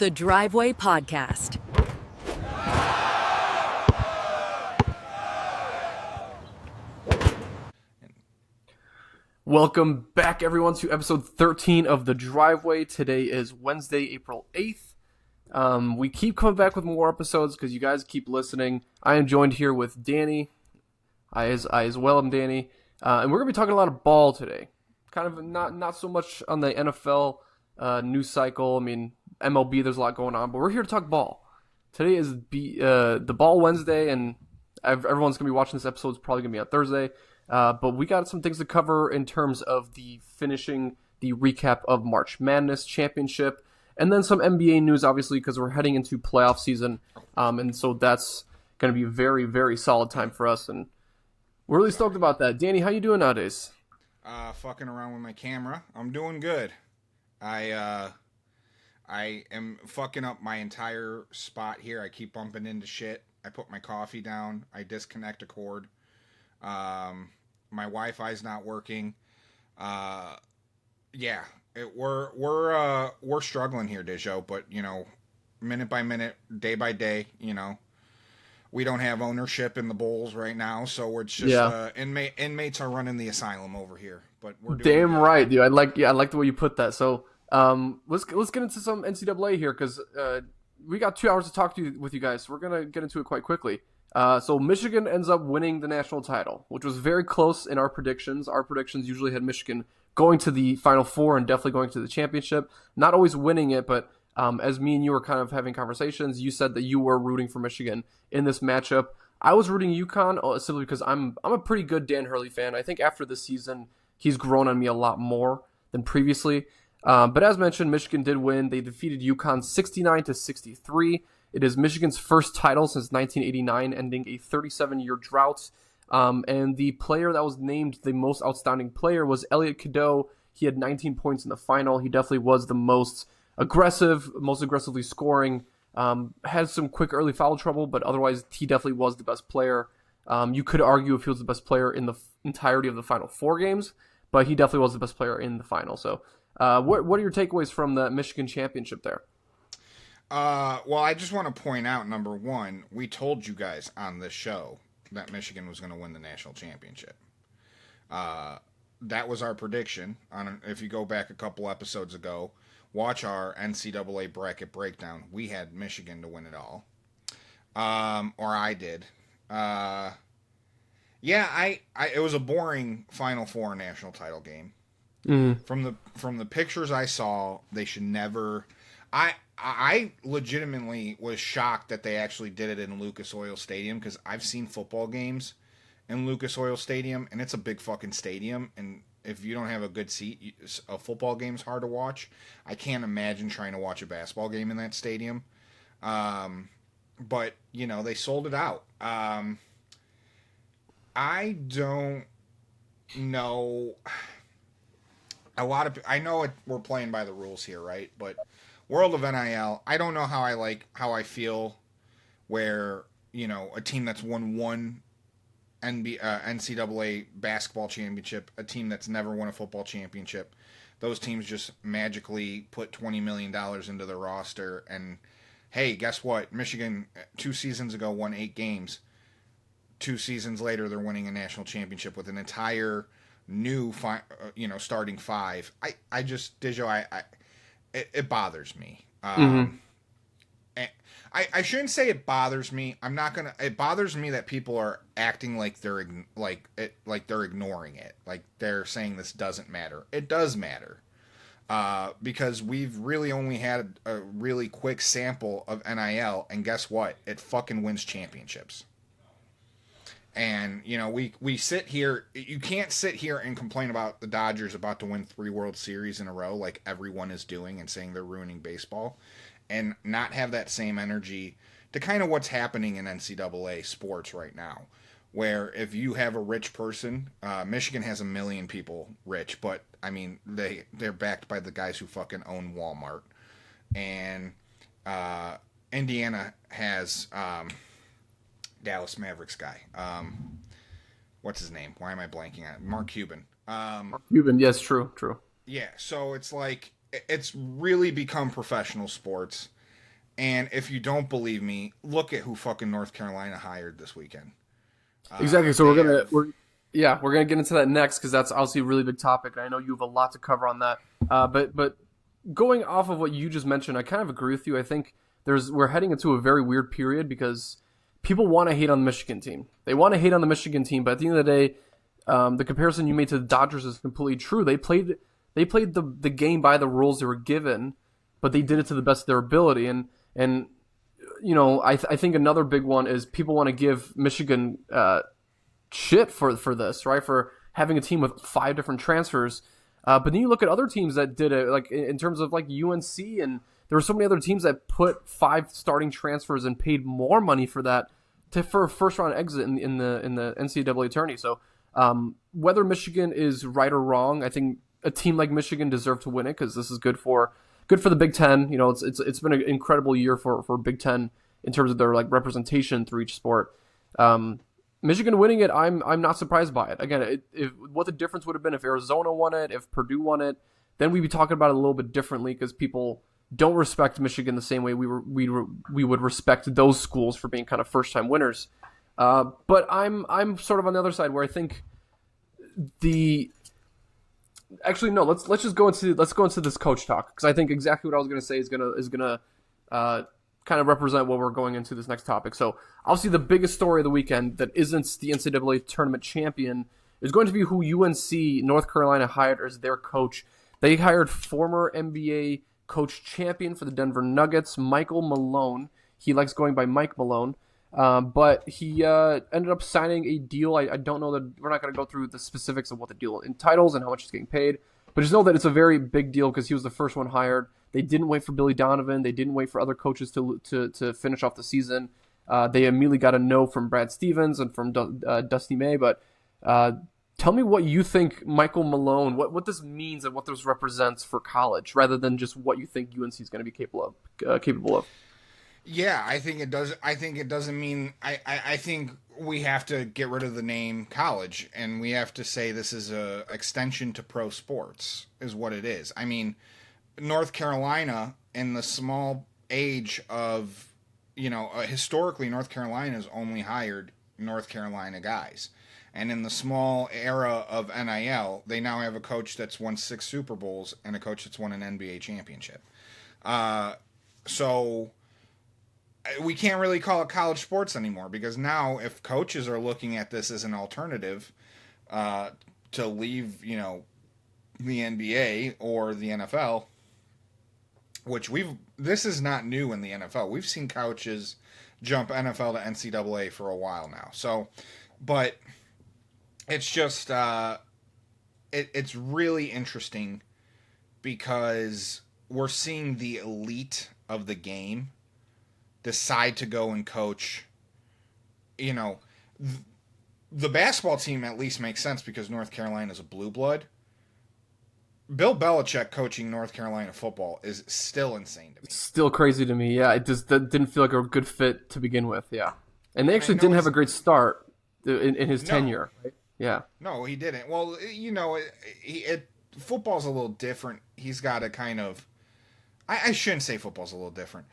the Driveway Podcast. Welcome back, everyone, to episode 13 of The Driveway. Today is Wednesday, April 8th. We keep coming back with more episodes because you guys keep listening. I am joined here with Danny. I as well am Danny. And we're going to be talking a lot of ball today. Kind of not so much on the NFL news cycle. I mean, MLB, there's a lot going on. But we're here to talk ball. Today is the Ball Wednesday, and everyone's going to be watching this episode. It's probably going to be on Thursday. But we got some things to cover in terms of finishing the recap of March Madness Championship, and then some NBA news, obviously, because we're heading into playoff season, and so that's going to be a very, very solid time for us, and we're really stoked about that. Danny, how you doing nowadays? Fucking around with my camera. I'm doing good. I am fucking up my entire spot here. I keep bumping into shit. I put my coffee down. I disconnect a cord. My Wi-Fi's not working. We're struggling here, Dijo, but minute by minute, day by day, we don't have ownership in the Bulls right now, so it's just inmates are running the asylum over here. But we're doing damn good. right, dude. I like the way you put that. So let's get into some NCAA here because we got 2 hours to talk with you guys. So we're gonna get into it quite quickly. So Michigan ends up winning the national title, which was very close in our predictions. Our predictions usually had Michigan going to the Final Four and definitely going to the championship. Not always winning it, but as me and you were kind of having conversations, you said that you were rooting for Michigan in this matchup. I was rooting UConn simply because I'm a pretty good Dan Hurley fan. I think after this season, he's grown on me a lot more than previously. But as mentioned, Michigan did win. They defeated UConn 69-63. It is Michigan's first title since 1989, ending a 37-year drought. And the player that was named the most outstanding player was Elliot Cadeau. He had 19 points in the final. He definitely was the most aggressively scoring. Had some quick early foul trouble, but otherwise he definitely was the best player. You could argue if he was the best player in the entirety of the final 4 games, but he definitely was the best player in the final. So what are your takeaways from the Michigan championship there? Well, I just want to point out, number one, we told you guys on this show that Michigan was going to win the national championship. That was our prediction. If you go back a couple episodes ago, watch our NCAA bracket breakdown. We had Michigan to win it all. Or I did. It was a boring Final Four national title game. Mm. From the pictures I saw, they should never... I legitimately was shocked that they actually did it in Lucas Oil Stadium, because I've seen football games in Lucas Oil Stadium, and it's a big fucking stadium, and if you don't have a good seat, a football game's hard to watch. I can't imagine trying to watch a basketball game in that stadium. But, they sold it out. I don't know... I know we're playing by the rules here, right? But... World of NIL, I don't know how I feel where, a team that's won one NCAA basketball championship, a team that's never won a football championship, those teams just magically put $20 million into their roster, and hey, guess what? Michigan 2 seasons ago won 8 games. 2 seasons later, they're winning a national championship with an entire new, starting 5. It bothers me. I shouldn't say it bothers me. It bothers me that people are acting like they're ignoring it. Like they're saying this doesn't matter. It does matter. Because we've really only had a really quick sample of NIL, and guess what? It fucking wins championships. And, we sit here, you can't sit here and complain about the Dodgers about to win 3 World Series in a row like everyone is doing and saying they're ruining baseball, and not have that same energy to kind of what's happening in NCAA sports right now, where if you have a rich person, Michigan has 1 million people rich, but, I mean, they're backed by the guys who fucking own Walmart. And Indiana has... Dallas Mavericks guy. What's his name? Why am I blanking on it? Mark Cuban. Mark Cuban, yes, true. Yeah, so it's like, it's really become professional sports. And if you don't believe me, look at who fucking North Carolina hired this weekend. Exactly. So They have we're gonna get into that next because that's obviously a really big topic. I know you have a lot to cover on that. But going off of what you just mentioned, I kind of agree with you. I think we're heading into a very weird period because people want to hate on the Michigan team. They want to hate on the Michigan team, but at the end of the day, the comparison you made to the Dodgers is completely true. They played the game by the rules they were given, but they did it to the best of their ability. And I think another big one is people want to give Michigan shit for this, right? For having a team with 5 different transfers. But then you look at other teams that did it, like in terms of like UNC, and there were so many other teams that put 5 starting transfers and paid more money for that for a first round exit in the NCAA tourney. So whether Michigan is right or wrong, I think a team like Michigan deserved to win it because this is good for the Big Ten. It's been an incredible year for Big Ten in terms of their like representation through each sport. Michigan winning it, I'm not surprised by it. Again, what the difference would have been if Arizona won it, if Purdue won it, then we'd be talking about it a little bit differently because people don't respect Michigan the same way we would respect those schools for being kind of first time winners. But I'm sort of on the other side where I think actually no, let's just go into this coach talk because I think exactly what I was going to say is gonna kind of represent what we're going into this next topic. So obviously the biggest story of the weekend that isn't the NCAA tournament champion is going to be who UNC North Carolina hired as their coach. They hired former NBA coach champion for the Denver Nuggets, Michael Malone. He likes going by Mike Malone. But he ended up signing a deal. I don't know that we're not going to go through the specifics of what the deal entitles and how much he's getting paid. But just know that it's a very big deal because he was the first one hired. They didn't wait for Billy Donovan. They didn't wait for other coaches to finish off the season. They immediately got a no from Brad Stevens and from Dusty May. But tell me what you think Michael Malone, what this means and what this represents for college, rather than just what you think UNC is going to be capable of. Yeah, I think it does. I think it doesn't mean. I think we have to get rid of the name college, and we have to say this is a extension to pro sports, is what it is. I mean, North Carolina, in the small age of, historically North Carolina has only hired North Carolina guys, and in the small era of NIL, they now have a coach that's won 6 Super Bowls and a coach that's won an NBA championship. So we can't really call it college sports anymore because now if coaches are looking at this as an alternative to leave, the NBA or the NFL, which this is not new in the NFL. We've seen coaches jump NFL to NCAA for a while now. So, but it's just, it's really interesting because we're seeing the elite of the game decide to go and coach. The basketball team at least makes sense because North Carolina is a blue blood. Bill Belichick coaching North Carolina football is still insane to me. Still crazy to me. Yeah, that didn't feel like a good fit to begin with. Yeah, and they actually didn't have a great start in his tenure. Right? Yeah. No, he didn't. Well, football's a little different. He's got to kind of. I shouldn't say football's a little different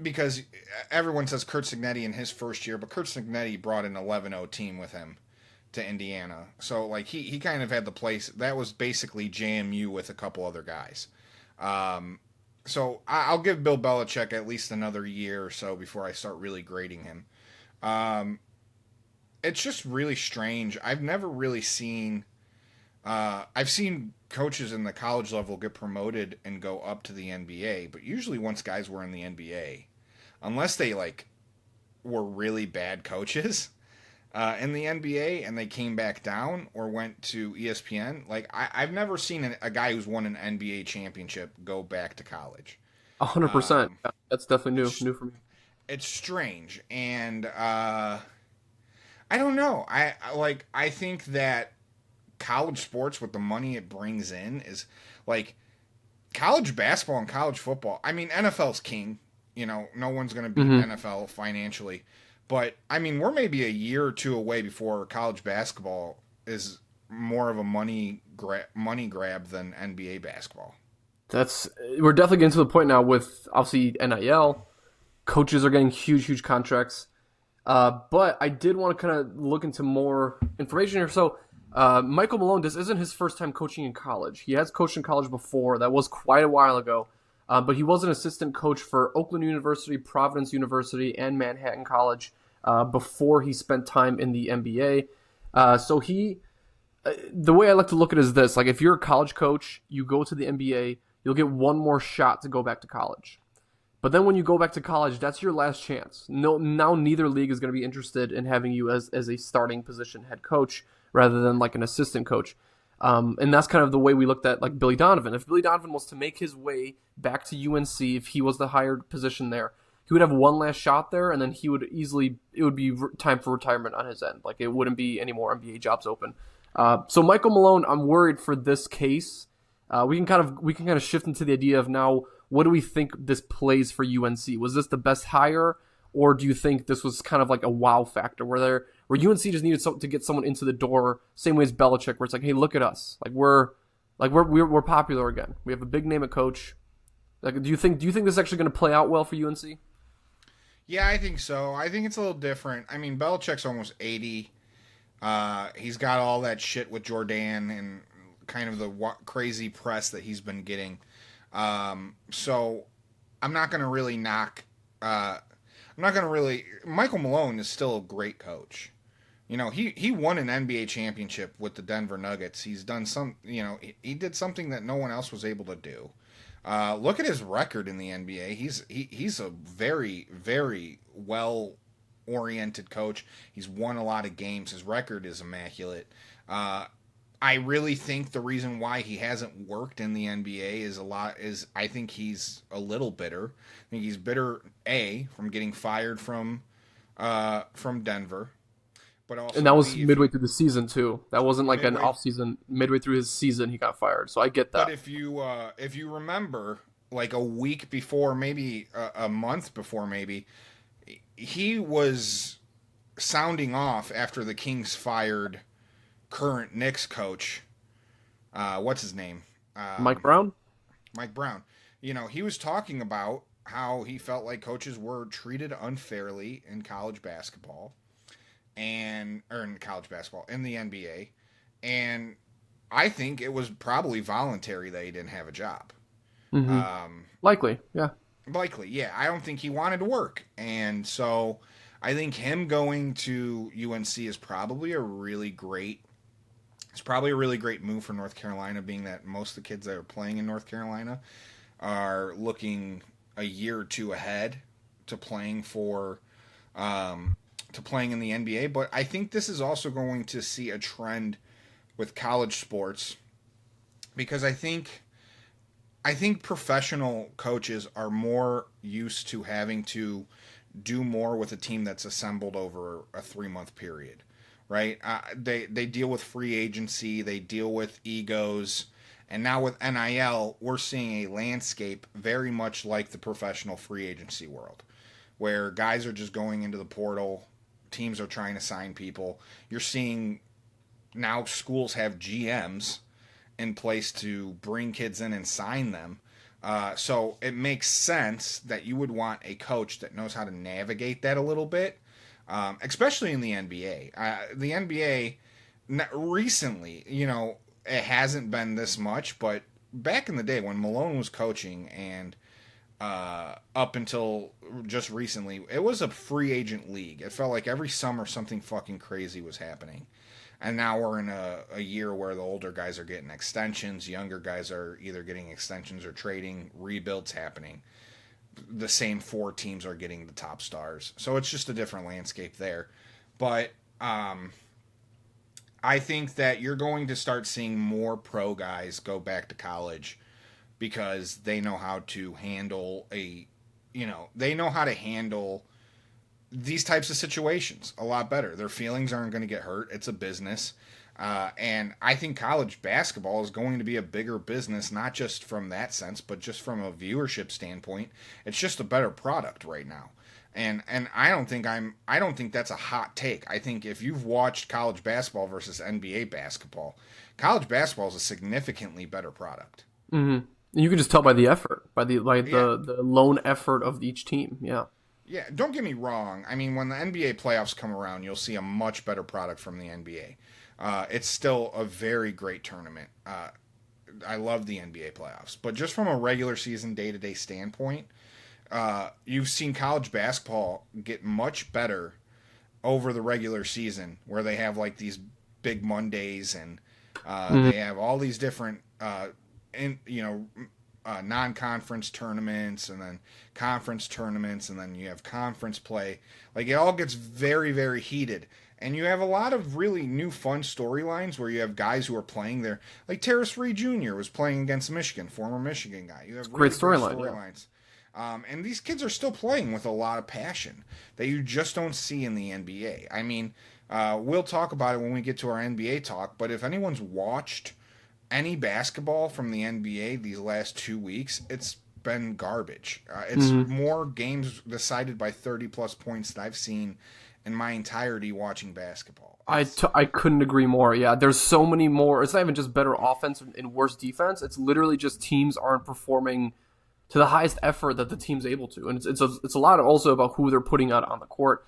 because everyone says Kurt Cignetti in his first year, but Kurt Cignetti brought an 11-0 team with him to Indiana. So, like, he kind of had the place. That was basically JMU with a couple other guys. So I'll give Bill Belichick at least another year or so before I start really grading him. It's just really strange. I've never really seen... I've seen coaches in the college level get promoted and go up to the NBA, but usually once guys were in the NBA, unless they, were really bad coaches... in the NBA and they came back down or went to ESPN. I've never seen a guy who's won an NBA championship go back to college. 100%. That's definitely new for me. It's strange, and I don't know. I think that college sports with the money it brings in is college basketball and college football. I mean, NFL's king. No one's going to beat NFL financially. But, I mean, we're maybe a year or two away before college basketball is more of a money grab than NBA basketball. We're definitely getting to the point now with, obviously, NIL. Coaches are getting huge contracts. But I did want to kind of look into more information here. So, Michael Malone, this isn't his first time coaching in college. He has coached in college before. That was quite a while ago. But he was an assistant coach for Oakland University, Providence University, and Manhattan College before he spent time in the NBA. The way I like to look at it is this: like, if you're a college coach, you go to the NBA, you'll get one more shot to go back to college. But then when you go back to college, that's your last chance. No, now neither league is going to be interested in having you as a starting position head coach rather than like an assistant coach. And that's kind of the way we looked at like Billy Donovan. If Billy Donovan was to make his way back to UNC, if he was the hired position there, he would have one last shot there, and then it would be time for retirement on his end. Like, it wouldn't be any more NBA jobs open. So Michael Malone, I'm worried for this case. We can kind of shift into the idea of now, what do we think this plays for UNC? Was this the best hire, or do you think this was kind of like a wow factor where UNC just needed to get someone into the door, same way as Belichick, where it's like, hey, look at us, we're popular again. We have a big name at coach. Like, do you think this is actually going to play out well for UNC? Yeah, I think so. I think it's a little different. I mean, Belichick's almost 80. He's got all that shit with Jordan and kind of the crazy press that he's been getting. So I'm not going to really knock. Michael Malone is still a great coach. You know, he won an NBA championship with the Denver Nuggets. He's done he did something that no one else was able to do. Look at his record in the NBA. He's a very, very well oriented coach. He's won a lot of games. His record is immaculate. I really think the reason why he hasn't worked in the NBA is I think he's a little bitter. I think he's bitter from getting fired from Denver, but also, and that was midway through the season too. That wasn't like an off season. Midway through his season, he got fired. So I get that. But if you remember, like a week before, maybe a month before, maybe he was sounding off after the Kings fired current Knicks coach, what's his name? Mike Brown? Mike Brown. You know, he was talking about how he felt like coaches were treated unfairly in college basketball in the NBA. And I think it was probably voluntary that he didn't have a job. Mm-hmm. Likely, yeah. I don't think he wanted to work. And so I think him going to UNC is probably a really great move for North Carolina, being that most of the kids that are playing in North Carolina are looking a year or two ahead to playing in the NBA. But I think this is also going to see a trend with college sports, because I think professional coaches are more used to having to do more with a team that's assembled over a 3-month period. Right? They deal with free agency, they deal with egos, and now with NIL, we're seeing a landscape very much like the professional free agency world, where guys are just going into the portal, teams are trying to sign people. You're seeing now schools have GMs in place to bring kids in and sign them. So it makes sense that you would want a coach that knows how to navigate that a little bit. Especially in the NBA. The NBA, recently, you know, it hasn't been this much, but back in the day when Malone was coaching and up until just recently, it was a free agent league. It felt like every summer something fucking crazy was happening. And now we're in a year where the older guys are getting extensions, younger guys are either getting extensions or trading, rebuilds happening. The same 4 teams are getting the top stars. So it's just a different landscape there. But I think that you're going to start seeing more pro guys go back to college because they know how to handle these types of situations a lot better. Their feelings aren't going to get hurt. It's a business. And I think college basketball is going to be a bigger business, not just from that sense, but just from a viewership standpoint. It's just a better product right now. And I don't think that's a hot take. I think if you've watched college basketball versus NBA basketball, college basketball is a significantly better product. Mm-hmm. You can just tell by the effort, by the lone effort of each team. Yeah. Yeah, don't get me wrong. I mean, when the NBA playoffs come around, you'll see a much better product from the NBA. It's still a very great tournament. I love the NBA playoffs, but just from a regular season day to day standpoint, you've seen college basketball get much better over the regular season, where they have like these big Mondays and they have all these different, in non-conference tournaments and then conference tournaments and then you have conference play. Like it all gets very, very heated. And you have a lot of really new fun storylines where you have guys who are playing there. Like Terrace Reed Jr. was playing against Michigan, former Michigan guy. You have really Great storyline. storylines. And these kids are still playing with a lot of passion that you just don't see in the NBA. I mean, we'll talk about it when we get to our NBA talk, but if anyone's watched any basketball from the NBA these last 2 weeks, it's been garbage. It's more games decided by 30-plus points that I've seen in my entirety watching basketball. I couldn't agree more. Yeah, there's so many more. It's not even just better offense and worse defense. It's literally just teams aren't performing to the highest effort that the team's able to, and it's a lot also about who they're putting out on the court.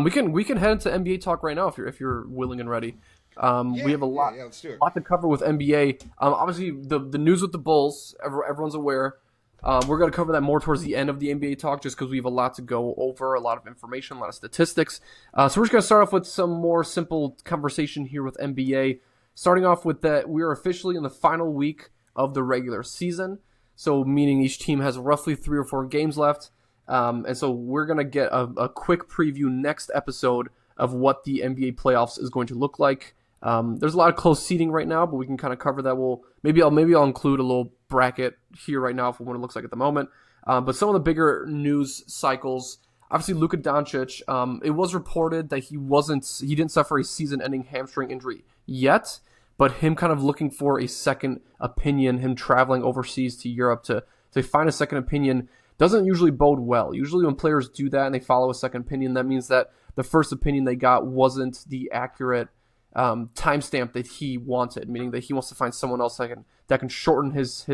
We can head into NBA talk right now if you're willing and ready. We have a lot let's do it. lot to cover with NBA. Obviously, the news with the Bulls, everyone's aware. We're going to cover that more towards the end of the NBA talk just because we have a lot to go over, a lot of information, a lot of statistics. So we're just going to start off with some more simple conversation here with NBA. Starting off with that, we are officially in the final week of the regular season. So meaning each team has roughly 3 or 4 games left. And so we're going to get a quick preview next episode of what the NBA playoffs is going to look like. There's a lot of close seating right now, but we can kind of cover that. Maybe I'll include a little bracket here right now for what it looks like at the moment. But some of the bigger news cycles, obviously Luka Doncic, it was reported that he didn't suffer a season-ending hamstring injury yet, but him kind of looking for a second opinion, him traveling overseas to Europe to find a second opinion doesn't usually bode well. Usually when players do that and they follow a second opinion, that means that the first opinion they got wasn't the accurate timestamp that he wanted, meaning that he wants to find someone else that can shorten his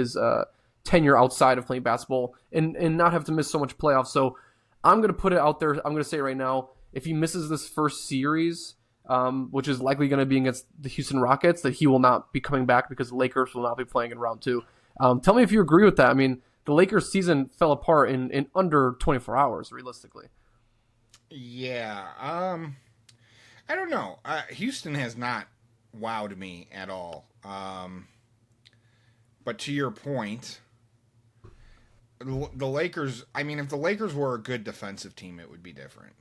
tenure outside of playing basketball and not have to miss so much playoffs. So I'm going to put it out there. I'm going to say right now, if he misses this first series, which is likely going to be against the Houston Rockets, that he will not be coming back because the Lakers will not be playing in round 2. Tell me if you agree with that. I mean, the Lakers season fell apart in under 24 hours, realistically. Yeah. I don't know. Houston has not wowed me at all. But to your point, the Lakers, I mean, if the Lakers were a good defensive team, it would be different.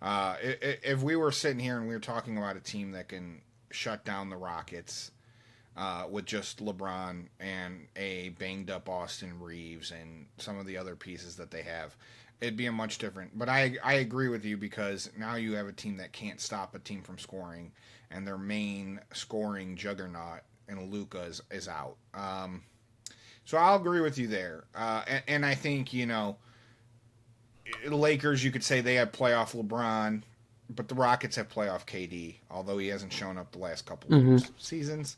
If we were sitting here and we were talking about a team that can shut down the Rockets with just LeBron and a banged up Austin Reeves and some of the other pieces that they have, it'd be a much different. But I agree with you because now you have a team that can't stop a team from scoring, and their main scoring juggernaut and Luka is out. So I'll agree with you there. And I think, the Lakers, you could say they have playoff LeBron, but the Rockets have playoff KD, although he hasn't shown up the last couple of seasons.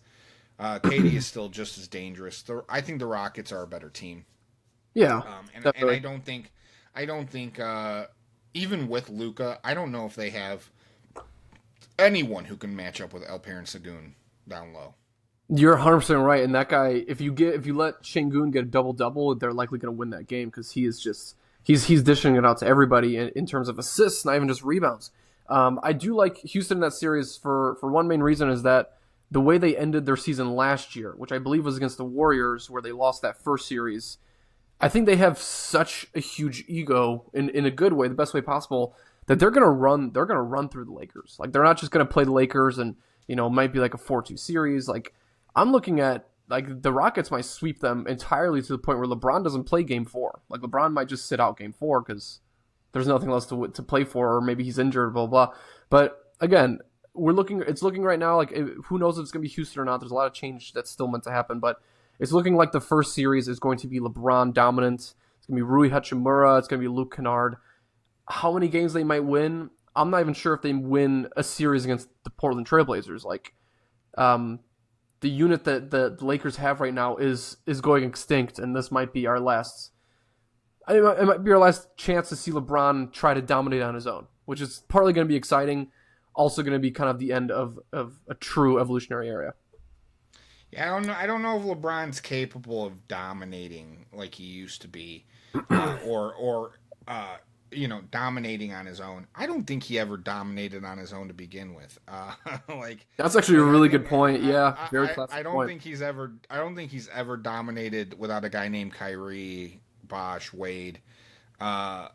KD is still just as dangerous. I think the Rockets are a better team. Yeah, and I don't think even with Luka, I don't know if they have anyone who can match up with Alperen Sengun down low. You're 100% right, and that guy, if you let Sengun get a double-double, they're likely going to win that game because he is just he's dishing it out to everybody in terms of assists, not even just rebounds. I do like Houston in that series for one main reason is that the way they ended their season last year, which I believe was against the Warriors, where they lost that first series. I think they have such a huge ego in a good way, the best way possible, that they're gonna run through the Lakers. Like they're not just gonna play the Lakers and it might be like a 4-2 series. Like I'm looking at like the Rockets might sweep them entirely to the point where LeBron doesn't play game 4. Like LeBron might just sit out game 4 because there's nothing else to play for, or maybe he's injured, blah blah. But again, it's looking right now like who knows if it's gonna be Houston or not. There's a lot of change that's still meant to happen, but it's looking like the first series is going to be LeBron dominant. It's going to be Rui Hachimura. It's going to be Luke Kennard. How many games they might win, I'm not even sure if they win a series against the Portland Trailblazers. Like, the unit that the Lakers have right now is going extinct, and this might be our last. it might be our last chance to see LeBron try to dominate on his own, which is partly going to be exciting, also going to be kind of the end of a true evolutionary era. Yeah, I don't know if LeBron's capable of dominating like he used to be, or dominating on his own. I don't think he ever dominated on his own to begin with. Like That's actually a really good point. Yeah, very I classic don't point. think he's ever dominated without a guy named Kyrie, Bosh, Wade. Uh,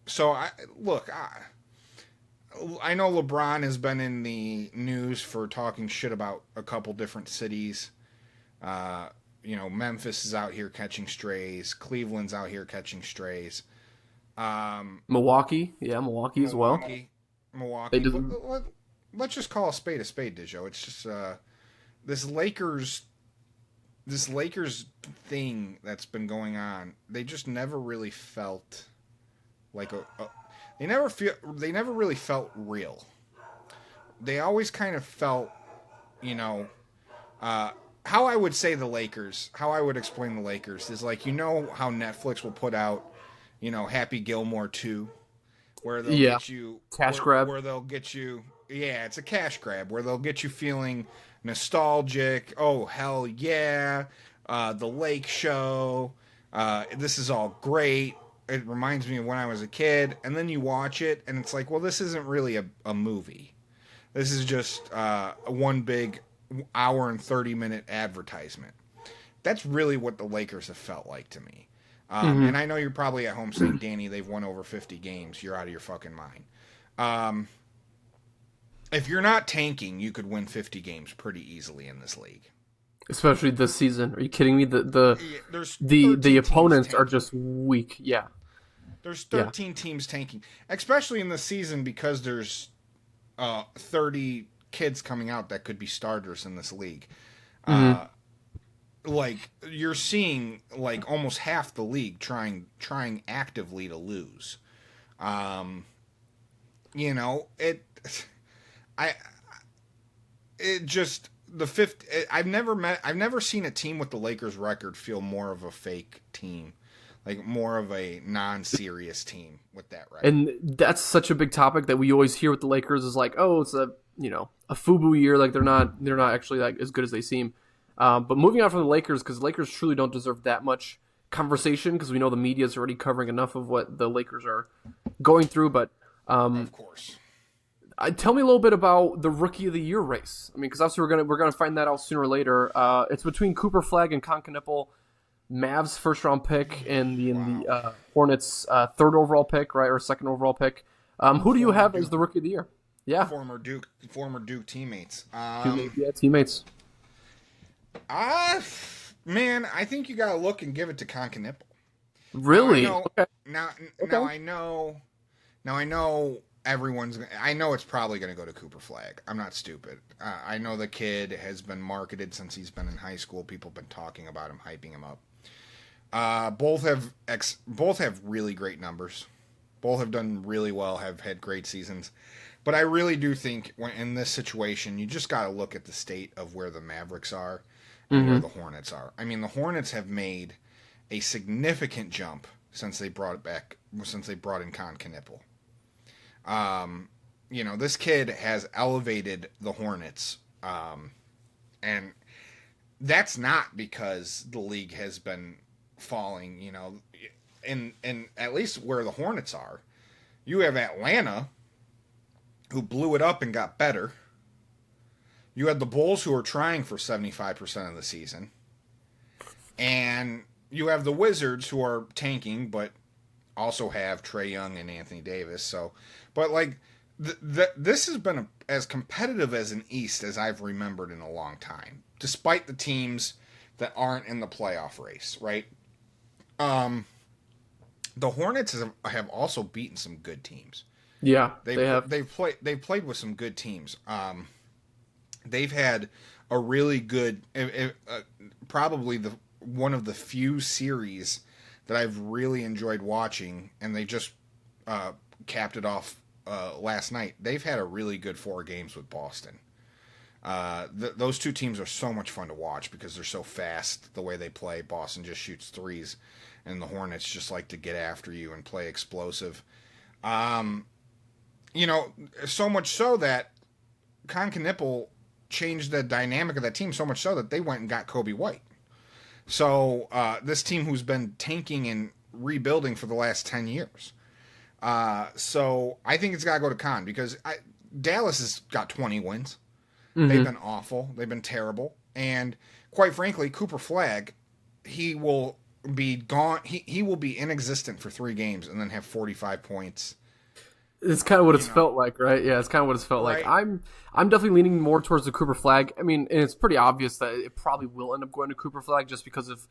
so I look. I know LeBron has been in the news for talking shit about a couple different cities. Uh, Memphis is out here catching strays. Cleveland's out here catching strays. Milwaukee, yeah, Milwaukee as well. Milwaukee, They Milwaukee. did. Let's just call a spade, Dijo. It's just this Lakers, this Lakers thing that's been going on. They just never really felt like they never really felt real. They always kind of felt, you know, how I would say the Lakers, how I would explain the Lakers is like, how Netflix will put out, Happy Gilmore 2, where they'll Yeah, get you cash grab. where they'll get you, yeah, it's a cash grab where they'll get you feeling nostalgic. Oh, hell yeah. The Lake Show. This is all great. It reminds me of when I was a kid. And then you watch it and it's like, well, this isn't really a movie. This is just one big hour and 30-minute advertisement. That's really what the Lakers have felt like to me. And I know you're probably at home saying, Danny, they've won over 50 games. You're out of your fucking mind. If you're not tanking, you could win 50 games pretty easily in this league. Especially this season. Are you kidding me? There's The opponents tanking. are just weak. Yeah. There's 13 teams tanking, especially in this season because there's 30 kids coming out that could be starters in this league. Like you're seeing like almost half the league trying actively to lose. It just the fifth. I've never seen a team with the Lakers record feel more of a fake team, like more of a non-serious team with that record. And that's such a big topic that we always hear with the Lakers is like, oh, it's a FUBU year. Like they're not actually like as good as they seem. But moving on from the Lakers, because the Lakers truly don't deserve that much conversation because we know the media is already covering enough of what the Lakers are going through. But Of course. tell me a little bit about the Rookie of the Year race. I mean, because obviously we're gonna find that out sooner or later. It's between Cooper Flag and Concanipple, Mavs first round pick and the Hornets third overall pick, right, or second overall pick. Who do you have as the Rookie of the Year? Yeah, Former Duke teammates. Teammates. Man, I think you gotta look and give it to Concanipple. Really? Now Okay. now I know everyone's. I know it's probably going to go to Cooper Flag. I'm not stupid. I know the kid has been marketed since he's been in high school. People have been talking about him, hyping him up. Both have really great numbers. Both have done really well. Have had great seasons. But I really do think when in this situation, you just got to look at the state of where the Mavericks are and where the Hornets are. I mean, the Hornets have made a significant jump since they brought in Concanipple. This kid has elevated the Hornets, and that's not because the league has been falling. In at least where the Hornets are, you have Atlanta, who blew it up and got better. You had the Bulls, who are trying for 75% of the season, and you have the Wizards, who are tanking, but also have Trae Young and Anthony Davis. So, but like this has been as competitive as an East as I've remembered in a long time, despite the teams that aren't in the playoff race, right? The Hornets have also beaten some good teams. Yeah, they have. They've played with some good teams. They've had a really good, probably one of the few series that I've really enjoyed watching, and they just capped it off last night. They've had a really good 4 games with Boston. Those two teams are so much fun to watch because they're so fast the way they play. Boston just shoots threes and the Hornets just like to get after you and play explosive. So much so that Knippel changed the dynamic of that team so much so that they went and got Kobe White. So this team who's been tanking and rebuilding for the last 10 years. So I think it's got to go to Con because Dallas has got 20 wins. Mm-hmm. They've been awful. They've been terrible. And quite frankly, Cooper Flagg, he will be gone. He will be inexistent for 3 games and then have 45 points. It's kind of what it's felt like, right? Yeah, it's kind of what it's felt like. I'm definitely leaning more towards the Cooper Flagg. I mean, and it's pretty obvious that it probably will end up going to Cooper Flagg just because of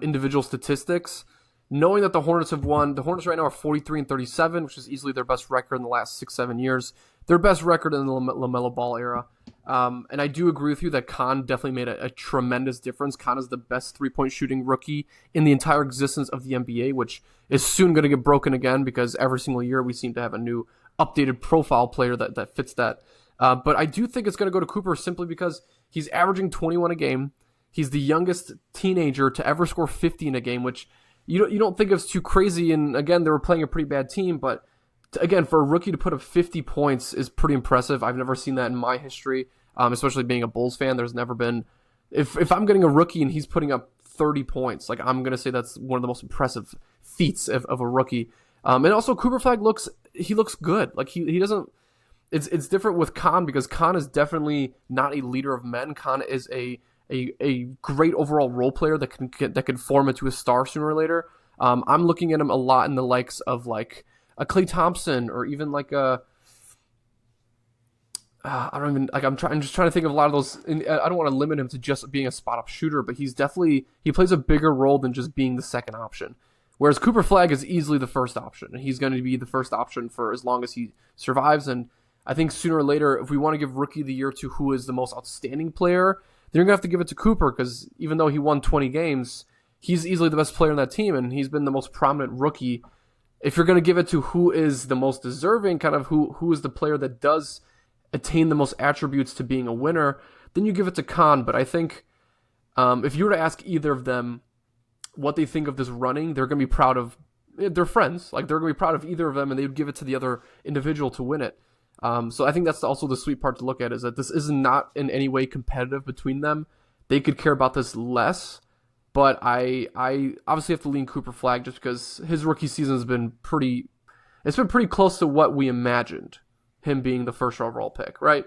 individual statistics. Knowing that the Hornets have won, the Hornets right now are 43-37, which is easily their best record in the last 6-7 years. Their best record in the LaMelo Ball era. And I do agree with you that Khan definitely made a tremendous difference. Khan is the best three-point shooting rookie in the entire existence of the NBA, which is soon going to get broken again because every single year we seem to have a new updated profile player that fits that. But I do think it's going to go to Cooper simply because he's averaging 21 a game. He's the youngest teenager to ever score 50 in a game, which you don't think of too crazy. And again, they were playing a pretty bad team, but again, for a rookie to put up 50 points is pretty impressive. I've never seen that in my history, especially being a Bulls fan. There's never been, if I'm getting a rookie and he's putting up 30 points, like I'm going to say that's one of the most impressive feats of a rookie. And also Cooper Flagg looks good. Like he doesn't, it's different with Khan because Khan is definitely not a leader of men. Khan is a great overall role player that can form into a star sooner or later. I'm looking at him a lot in the likes of like a Klay Thompson or even like a I'm just trying to think of a lot of those. I don't want to limit him to just being a spot up shooter, but he plays a bigger role than just being the second option. Whereas Cooper Flagg is easily the first option, and he's going to be the first option for as long as he survives. And I think sooner or later, if we want to give Rookie of the Year to who is the most outstanding player, then you're going to have to give it to Cooper because even though he won 20 games, he's easily the best player on that team, and he's been the most prominent rookie. If you're going to give it to who is the most deserving, kind of who is the player that does attain the most attributes to being a winner, then you give it to Khan. But I think if you were to ask either of them what they think of this running, they're going to be proud of their friends. Like they're going to be proud of either of them, and they would give it to the other individual to win it. So I think that's also the sweet part to look at is that this is not in any way competitive between them. They could care about this less, but I obviously have to lean Cooper Flagg just because his rookie season has been pretty close to what we imagined him being the first overall pick, right?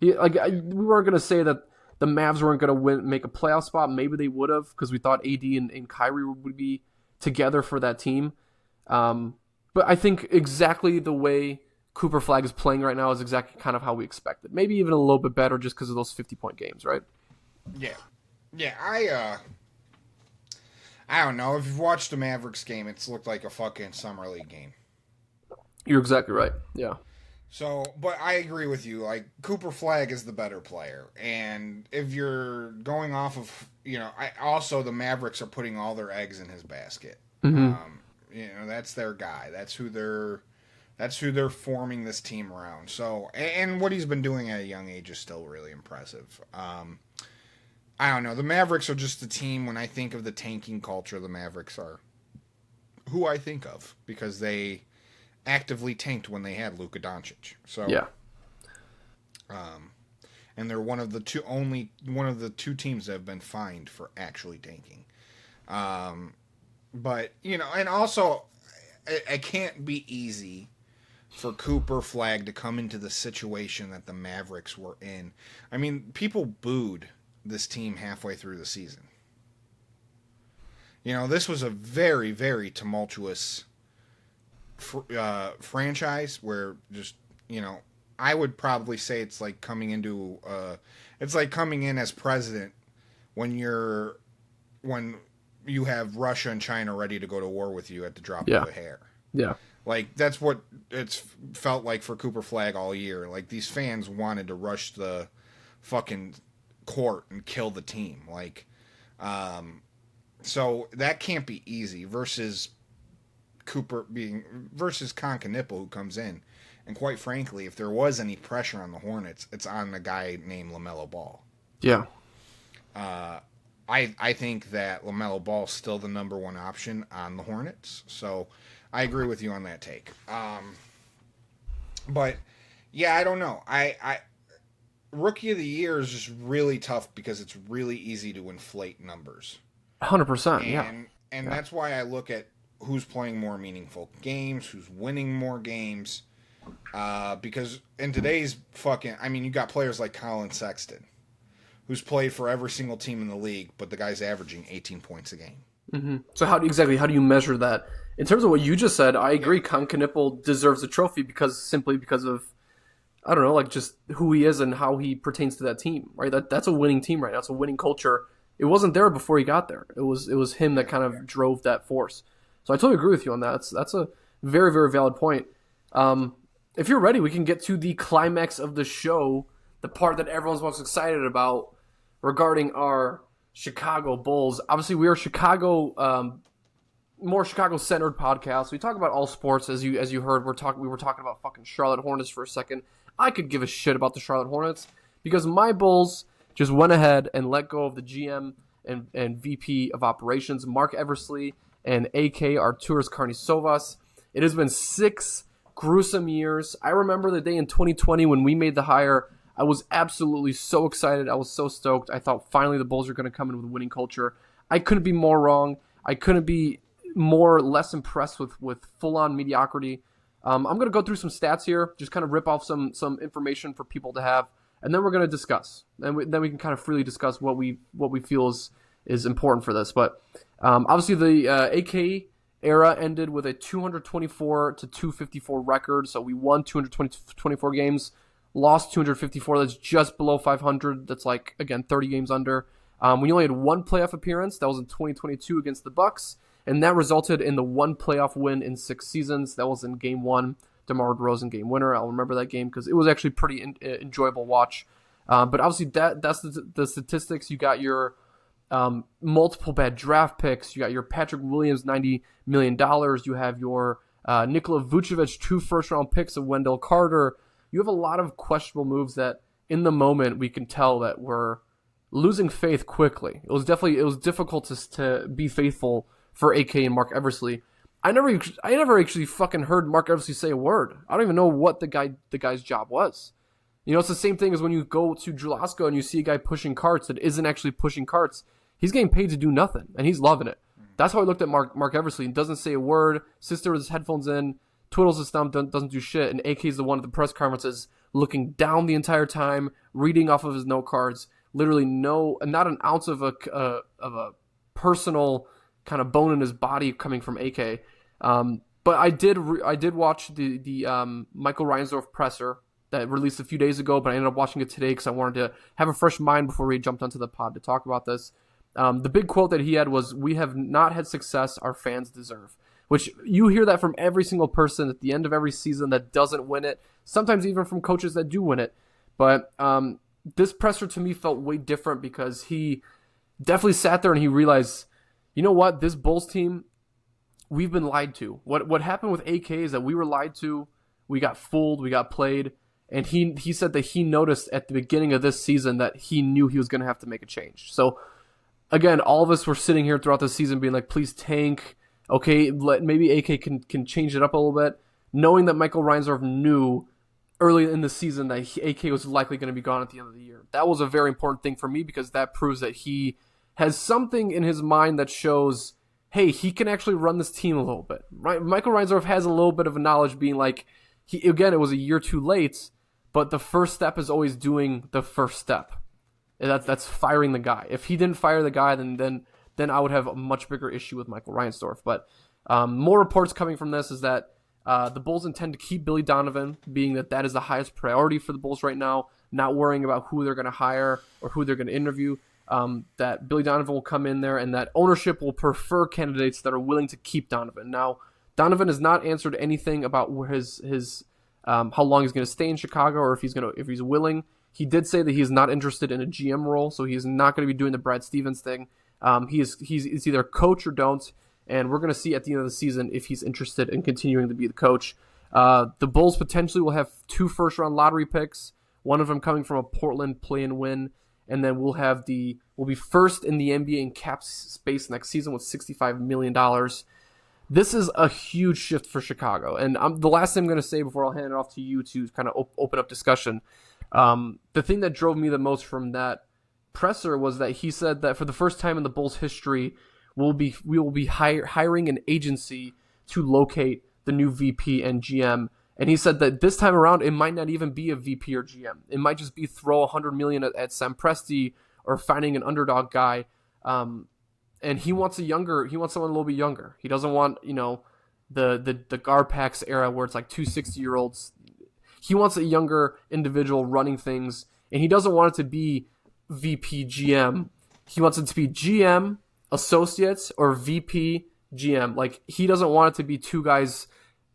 We weren't going to say that the Mavs weren't going to make a playoff spot. Maybe they would have because we thought AD and Kyrie would be together for that team. But I think exactly the way Cooper Flagg is playing right now is exactly kind of how we expected. Maybe even a little bit better just because of those 50-point games, right? Yeah. Yeah, I don't know. If you've watched the Mavericks game, it's looked like a fucking summer league game. You're exactly right. Yeah. So, but I agree with you. Like, Cooper Flagg is the better player. And if you're going off of, the Mavericks are putting all their eggs in his basket. Mm-hmm. That's their guy. That's who they're forming this team around. So, and what he's been doing at a young age is still really impressive. I don't know. The Mavericks are just the team, when I think of the tanking culture, the Mavericks are who I think of because they actively tanked when they had Luka Doncic. So yeah. And they're one of the two teams that have been fined for actually tanking. But and also it can't be easy for Cooper Flagg to come into the situation that the Mavericks were in. I mean, people booed this team halfway through the season. This was a very, very tumultuous franchise where just I would probably say it's like coming in as president when you have Russia and China ready to go to war with you at the drop of a hair. Yeah. Like that's what it's felt like for Cooper Flagg all year. Like these fans wanted to rush the fucking court and kill the team. Like so that can't be easy versus Knippel who comes in. And quite frankly, if there was any pressure on the Hornets, it's on a guy named LaMelo Ball. Yeah. I think that LaMelo Ball is still the number one option on the Hornets. So I agree with you on that take. But yeah, I don't know. I rookie of the year is just really tough because it's really easy to inflate numbers. 100%. Yeah. And that's why I look at who's playing more meaningful games, who's winning more games. Because in today's you got players like Colin Sexton, who's played for every single team in the league, but the guy's averaging 18 points a game. Mm-hmm. So how do you measure that? In terms of what you just said, I agree. Con Knipple deserves a trophy because of, I don't know, like just who he is and how he pertains to that team, right? That's a winning team right now. It's a winning culture. It wasn't there before he got there. It was him that kind of drove that force. So I totally agree with you on that. That's a very, very valid point. If you're ready, we can get to the climax of the show, the part that everyone's most excited about regarding our Chicago Bulls. Obviously, we are more Chicago-centered podcast. We talk about all sports, as you heard. We were talking about fucking Charlotte Hornets for a second. I could give a shit about the Charlotte Hornets because my Bulls just went ahead and let go of the GM and VP of operations, Mark Eversley, and AK Arturas Karnisovas. It has been 6 gruesome years. I remember the day in 2020 when we made the hire. I was absolutely so excited. I was so stoked. I thought finally the Bulls are going to come in with a winning culture. I couldn't be more wrong. I couldn't be less impressed with full-on mediocrity. I'm going to go through some stats here, just kind of rip off some information for people to have, and then we're going to discuss. And then we can kind of freely discuss what we feel is important for this. But obviously the AK era ended with a 224-254 record, so we won 224 games, lost 254. That's just below 500. That's like, again, 30 games under. We only had one playoff appearance. That was in 2022 against the Bucks, and that resulted in the one playoff win in 6 seasons. That was in Game 1, DeMar DeRozan game winner. I'll remember that game because it was actually pretty enjoyable watch. But obviously that's the statistics. You got your multiple bad draft picks. You got your Patrick Williams $90 million. You have your Nikola Vucevic 2 first-round picks of Wendell Carter. You have a lot of questionable moves that in the moment we can tell that we're losing faith quickly. It was difficult to be faithful for AK and Mark Eversley. I never actually fucking heard Mark Eversley say a word. I don't even know what the guy's job was. You know, it's the same thing as when you go to Julasco and you see a guy pushing carts that isn't actually pushing carts. He's getting paid to do nothing, and he's loving it. That's how I looked at Mark Eversley. He doesn't say a word, sits there with his headphones in, twiddles his thumb, doesn't do shit, and AK is the one at the press conferences looking down the entire time, reading off of his note cards. Literally not an ounce of a personal kind of bone in his body coming from AK. But I did watch the Michael Reinsdorf presser that released a few days ago, but I ended up watching it today because I wanted to have a fresh mind before we jumped onto the pod to talk about this. The big quote that he had was, "We have not had success our fans deserve," which you hear that from every single person at the end of every season that doesn't win it, sometimes even from coaches that do win it. But this presser to me felt way different because he definitely sat there and he realized, you know what, this Bulls team, we've been lied to. What happened with AK is that we were lied to, we got fooled, we got played, and he said that he noticed at the beginning of this season that he knew he was going to have to make a change. So again, all of us were sitting here throughout the season being like, please tank. Okay, maybe AK can change it up a little bit, knowing that Michael Reinsdorf knew early in the season that AK was likely going to be gone at the end of the year. That was a very important thing for me because that proves that he has something in his mind that shows, hey, he can actually run this team a little bit. Right? Michael Reinsdorf has a little bit of a knowledge being like, it was a year too late, but the first step is always doing the first step. And that's firing the guy. If he didn't fire the guy, then I would have a much bigger issue with Michael Reinsdorf. But more reports coming from this is that the Bulls intend to keep Billy Donovan, being that is the highest priority for the Bulls right now, not worrying about who they're going to hire or who they're going to interview. That Billy Donovan will come in there and that ownership will prefer candidates that are willing to keep Donovan. Now, Donovan has not answered anything about where his how long he's going to stay in Chicago or if he's willing. He did say that he's not interested in a GM role, so he's not going to be doing the Brad Stevens thing. He's either coach or don't, and we're going to see at the end of the season if he's interested in continuing to be the coach. The Bulls potentially will have 2 first-round lottery picks, one of them coming from a Portland play-in win, and then we'll be first in the NBA in cap space next season with $65 million. This is a huge shift for Chicago. And the last thing I'm going to say before I'll hand it off to you to kind of open up discussion, the thing that drove me the most from that presser was that he said that for the first time in the Bulls' history, we will be hiring an agency to locate the new VP and GM. And he said that this time around, it might not even be a VP or GM. It might just be throw $100 million at Sam Presti or finding an underdog guy. And he wants someone a little bit younger. He doesn't want, the Garpax era where it's like two 60-year-olds. He wants a younger individual running things, and he doesn't want it to be VP GM. He wants it to be GM associates or VP GM. Like, he doesn't want it to be two guys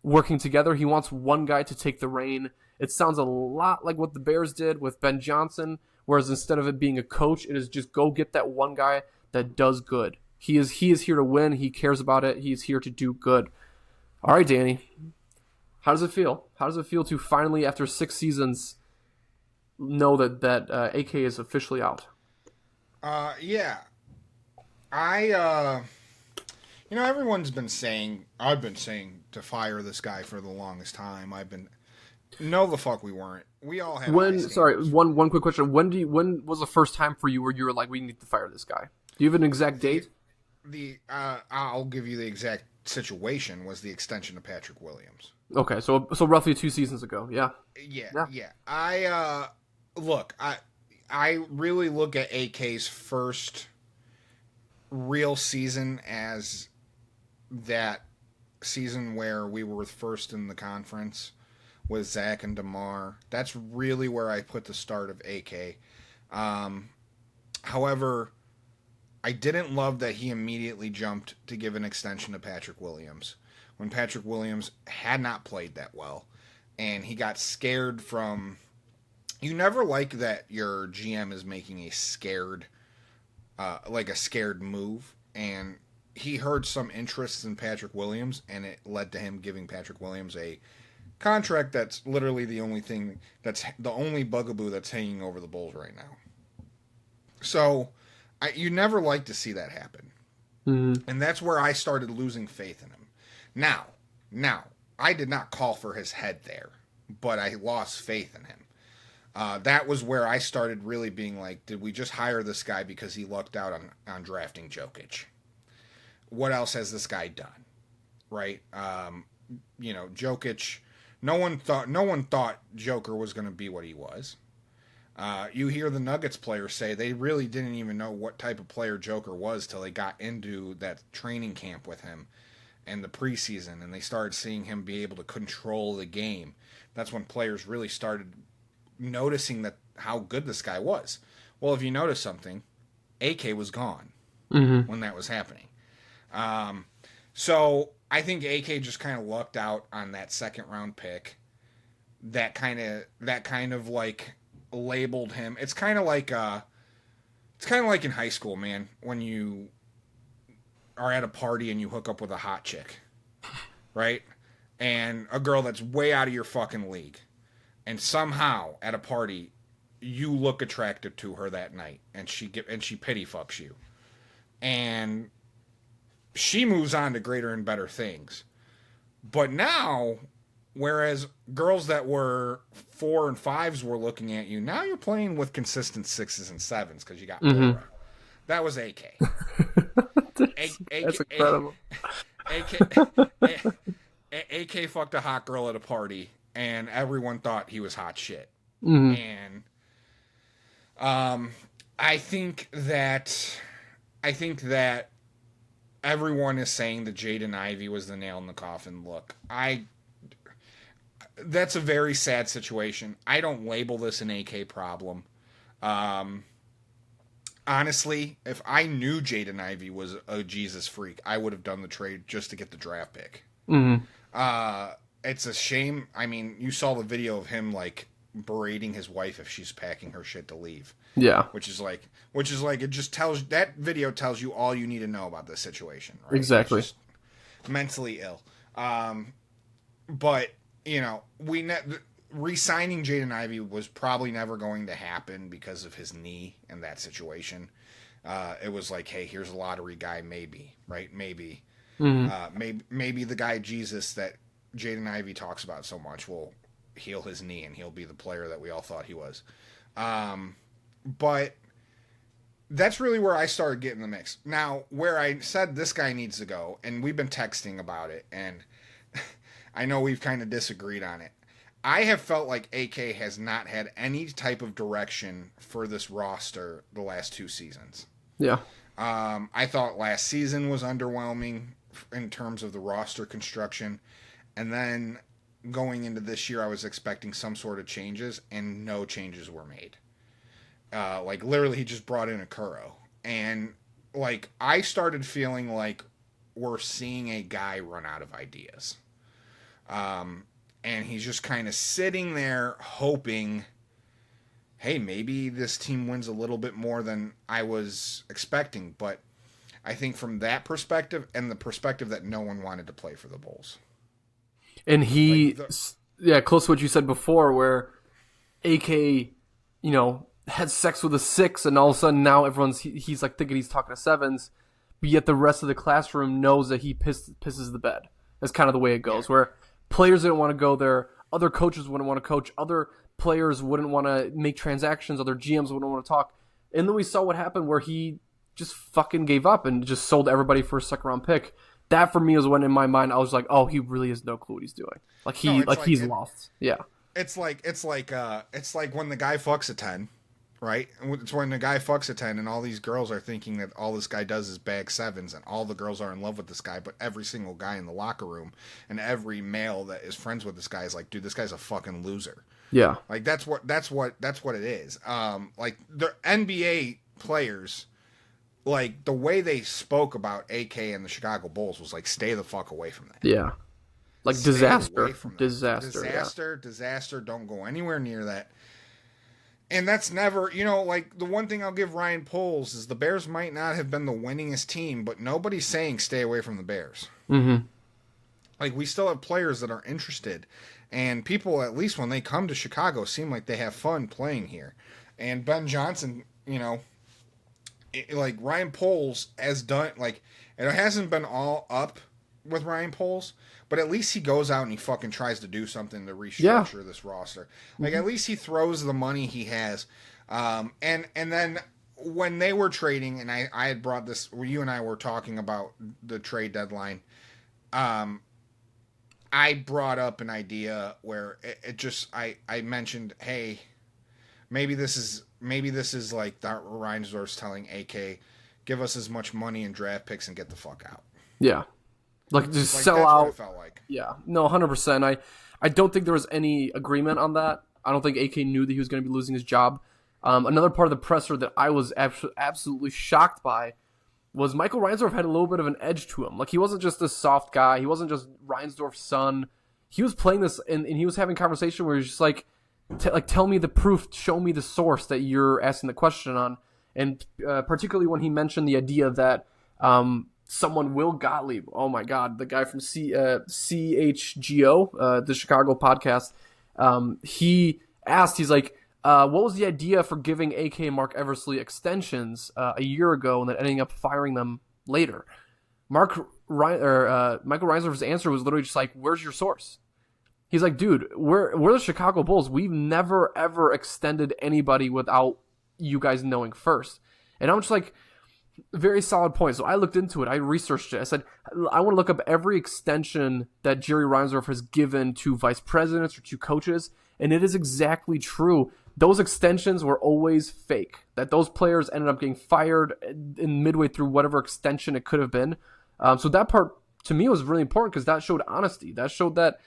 working together. He wants one guy to take the reign. It sounds a lot like what the Bears did with Ben Johnson, whereas instead of it being a coach, it is just go get that one guy that does good. He is here to win. He cares about it. He's here to do good. All right, Danny. How does it feel? How does it feel to finally, after 6 seasons, know that AK is officially out? Yeah. Everyone's been saying, I've been saying to fire this guy for the longest time. No, the fuck we weren't. We all had. One quick question. When was the first time for you where you were like, we need to fire this guy? Do you have an exact date? I'll give you the exact situation. Was the extension of Patrick Williams. Okay, so roughly 2 seasons ago. Yeah. Yeah. I really look at AK's first real season as that season where we were first in the conference with Zach and DeMar. That's really where I put the start of AK. However, I didn't love that he immediately jumped to give an extension to Patrick Williams when Patrick Williams had not played that well. And he got scared from... You never like that your GM is making a scared move. And he heard some interest in Patrick Williams, and it led to him giving Patrick Williams a contract that's literally the only bugaboo that's hanging over the Bulls right now. So... you never like to see that happen. Mm-hmm. And that's where I started losing faith in him. Now, I did not call for his head there, but I lost faith in him. That was where I started really being like, did we just hire this guy because he lucked out on drafting Jokic? What else has this guy done? Right? Jokic, no one thought Joker was going to be what he was. You hear the Nuggets players say they really didn't even know what type of player Joker was till they got into that training camp with him and the preseason, and they started seeing him be able to control the game. That's when players really started noticing that how good this guy was. Well, if you notice something, AK was gone when that was happening. So I think AK just kind of lucked out on that second round pick. That kind of like labeled him. It's kind of like in high school, man, when you are at a party and you hook up with a hot chick, right? And a girl that's way out of your fucking league. And somehow at a party you look attractive to her that night, and she pity fucks you. And she moves on to greater and better things. But now, whereas girls that were 4 and 5s were looking at you, now you're playing with consistent 6s and 7s because you got Laura. That was AK. That's incredible. AK fucked a hot girl at a party, and everyone thought he was hot shit. And I think that everyone is saying that Jaden Ivey was the nail in the coffin. Look, that's a very sad situation. I don't label this an AK problem. Honestly, if I knew Jaden Ivey was a Jesus freak, I would have done the trade just to get the draft pick. It's a shame. I mean, you saw the video of him like berating his wife if she's packing her shit to leave. Yeah. Which is like it just that video tells you all you need to know about this situation, right? Exactly. It's just mentally ill. But, re-signing Jaden Ivey was probably never going to happen because of his knee and that situation. It was like, hey, here's a lottery guy, maybe, right? Maybe. Maybe the guy Jesus that Jaden Ivey talks about so much will heal his knee and he'll be the player that we all thought he was. But that's really where I started getting the mix. Now, where I said this guy needs to go, and we've been texting about it, and I know we've kind of disagreed on it. I have felt like AK has not had any type of direction for this roster the last 2 seasons. Yeah. I thought last season was underwhelming in terms of the roster construction. And then going into this year, I was expecting some sort of changes, and no changes were made. Like, literally, he just brought in a Kuro. And, like, I started feeling like we're seeing a guy run out of ideas. And he's just kind of sitting there hoping, hey, maybe this team wins a little bit more than I was expecting. But I think from that perspective and the perspective that no one wanted to play for the Bulls. And he, close to what you said before, where AK, had sex with a 6, and all of a sudden now he's like thinking he's talking to 7s, but yet the rest of the classroom knows that he pisses the bed. That's kind of the way it goes, where players didn't want to go there, other coaches wouldn't want to coach, other players wouldn't want to make transactions, other GMs wouldn't want to talk. And then we saw what happened where he just fucking gave up and just sold everybody for a second-round pick. That for me was when in my mind I was like, oh, he really has no clue what he's doing. He's lost. Yeah. It's like when the guy fucks a 10. Right? It's when the guy fucks a 10 and all these girls are thinking that all this guy does is bag 7s and all the girls are in love with this guy, but every single guy in the locker room and every male that is friends with this guy is like, dude, this guy's a fucking loser. Yeah. Like that's what it is. Like the NBA players, like the way they spoke about AK and the Chicago Bulls was like, stay the fuck away from that. Yeah. Like Stay disaster. away from that. Disaster. Don't go anywhere near that. And that's never, like the one thing I'll give Ryan Poles is the Bears might not have been the winningest team, but nobody's saying stay away from the Bears. Mm-hmm. Like we still have players that are interested, and people, at least when they come to Chicago, seem like they have fun playing here. And Ben Johnson, like Ryan Poles has done, like it hasn't been all up with Ryan Poles, but at least he goes out and he fucking tries to do something to restructure this roster. Like at least he throws the money he has. And then when they were trading, and I had brought this, where you and I were talking about the trade deadline, I brought up an idea where I mentioned, hey, maybe this is like the Reinsdorf's telling AK, give us as much money and draft picks and get the fuck out. Yeah. Like just like, sell that's out. What it felt like. Yeah. No, 100%. I don't think there was any agreement on that. I don't think AK knew that he was going to be losing his job. Another part of the presser that I was absolutely shocked by was Michael Reinsdorf had a little bit of an edge to him. Like he wasn't just this soft guy. He wasn't just Reinsdorf's son. He was playing this, and he was having a conversation where he's just like, tell me the proof, show me the source that you're asking the question on. And particularly when he mentioned the idea that someone, Will Gottlieb, oh my God, the guy from CHGO, the Chicago podcast, he asked, he's like, what was the idea for giving AK and Mark Eversley extensions a year ago and then ending up firing them later? Michael Reinsdorf's answer was literally just like, where's your source? He's like, dude, we're the Chicago Bulls. We've never, ever extended anybody without you guys knowing first. And I'm just like, very solid point. So I looked into it. I researched it. I said, I want to look up every extension that Jerry Reinsdorf has given to vice presidents or to coaches. And it is exactly true. Those extensions were always fake. That those players ended up getting fired in midway through whatever extension it could have been. So that part, to me, was really important because that showed honesty. That showed that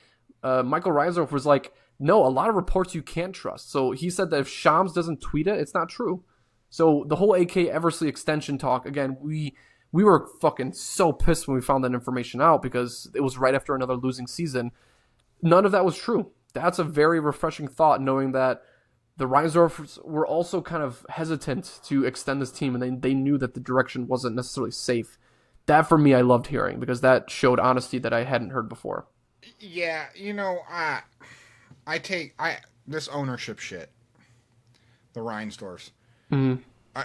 Michael Reinsdorf was like, no, a lot of reports you can't trust. So he said that if Shams doesn't tweet it, it's not true. So the whole AK Eversley extension talk, again, we were fucking so pissed when we found that information out because it was right after another losing season. None of that was true. That's a very refreshing thought, knowing that the Reinsdorfs were also kind of hesitant to extend this team, and they knew that the direction wasn't necessarily safe. That, for me, I loved hearing because that showed honesty that I hadn't heard before. Yeah, this ownership shit, the Reinsdorfs. Mm-hmm.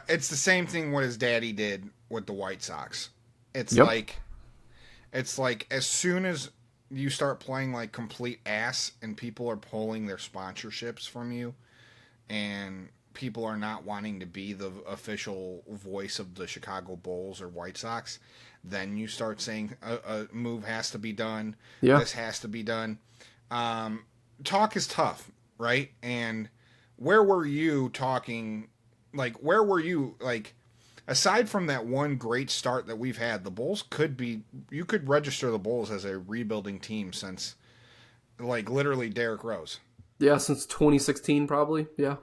It's the same thing what his daddy did with the White Sox. It's Yep. like as soon as you start playing like complete ass and people are pulling their sponsorships from you and people are not wanting to be the official voice of the Chicago Bulls or White Sox, then you start saying a move has to be done. Yeah. This has to be done. Talk is tough, right? And where were you talking? Like, where were you? Like, aside from that one great start that we've had, the Bulls you could register the Bulls as a rebuilding team since, like, literally Derrick Rose. Yeah, since 2016, probably. Yeah.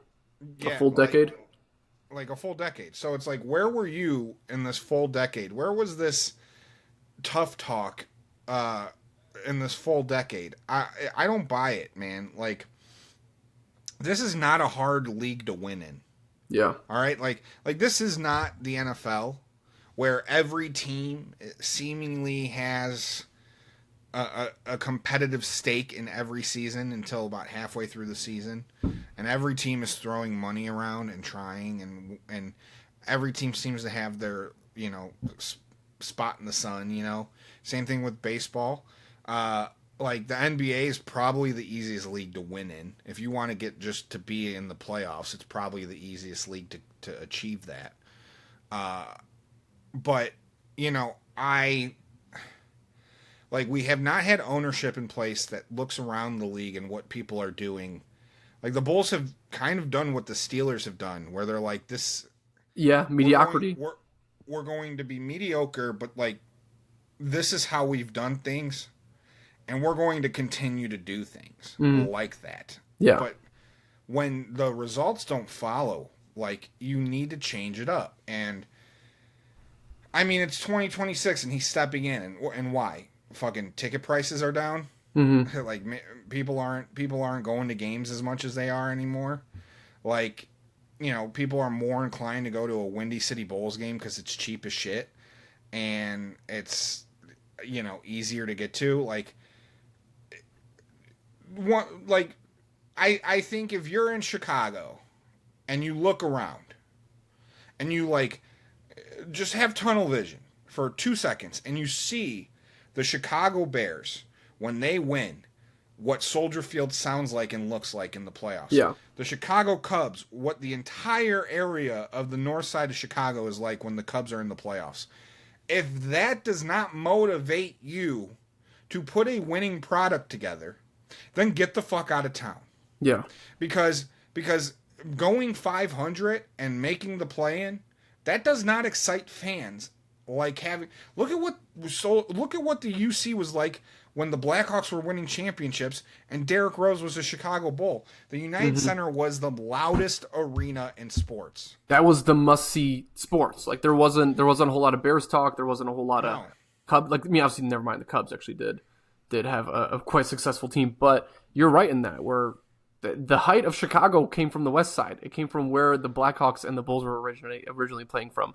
Yeah, A full decade. Like a full decade. So it's like, where were you in this full decade? Where was this tough talk in this full decade? I don't buy it, man. Like, this is not a hard league to win in. Yeah. All right, like this is not the NFL where every team seemingly has a competitive stake in every season until about halfway through the season, and every team is throwing money around and trying, and every team seems to have their spot in the sun. Same thing with baseball. Like the NBA is probably the easiest league to win in. If you want to get just to be in the playoffs, it's probably the easiest league to achieve that. But we have not had ownership in place that looks around the league and what people are doing. Like the Bulls have kind of done what the Steelers have done, where they're like this. Yeah, mediocrity. We're going to be mediocre, but like this is how we've done things. And we're going to continue to do things like that. Yeah. But when the results don't follow, like, you need to change it up. And, I mean, it's 2026 and he's stepping in. And why? Fucking ticket prices are down? Mm-hmm. Like, people aren't going to games as much as they are anymore. Like, people are more inclined to go to a Windy City Bulls game because it's cheap as shit. And it's, easier to get to. I think if you're in Chicago and you look around and you just have tunnel vision for 2 seconds and you see the Chicago Bears when they win, what Soldier Field sounds like and looks like in the playoffs. Yeah. The Chicago Cubs, what the entire area of the north side of Chicago is like when the Cubs are in the playoffs. If that does not motivate you to put a winning product together, then get the fuck out of town. Yeah. Because going 500 and making the play-in, that does not excite fans like having. Look at what the UC was like when the Blackhawks were winning championships and Derrick Rose was a Chicago Bull. The United Center was the loudest arena in sports. That was the must-see sports. Like there wasn't a whole lot of Bears talk. There wasn't a whole lot of Cubs. Like, I mean, obviously, never mind. The Cubs actually did have a quite successful team, but you're right in that where the height of Chicago came from the west side. It came from where the Blackhawks and the Bulls were originally playing from.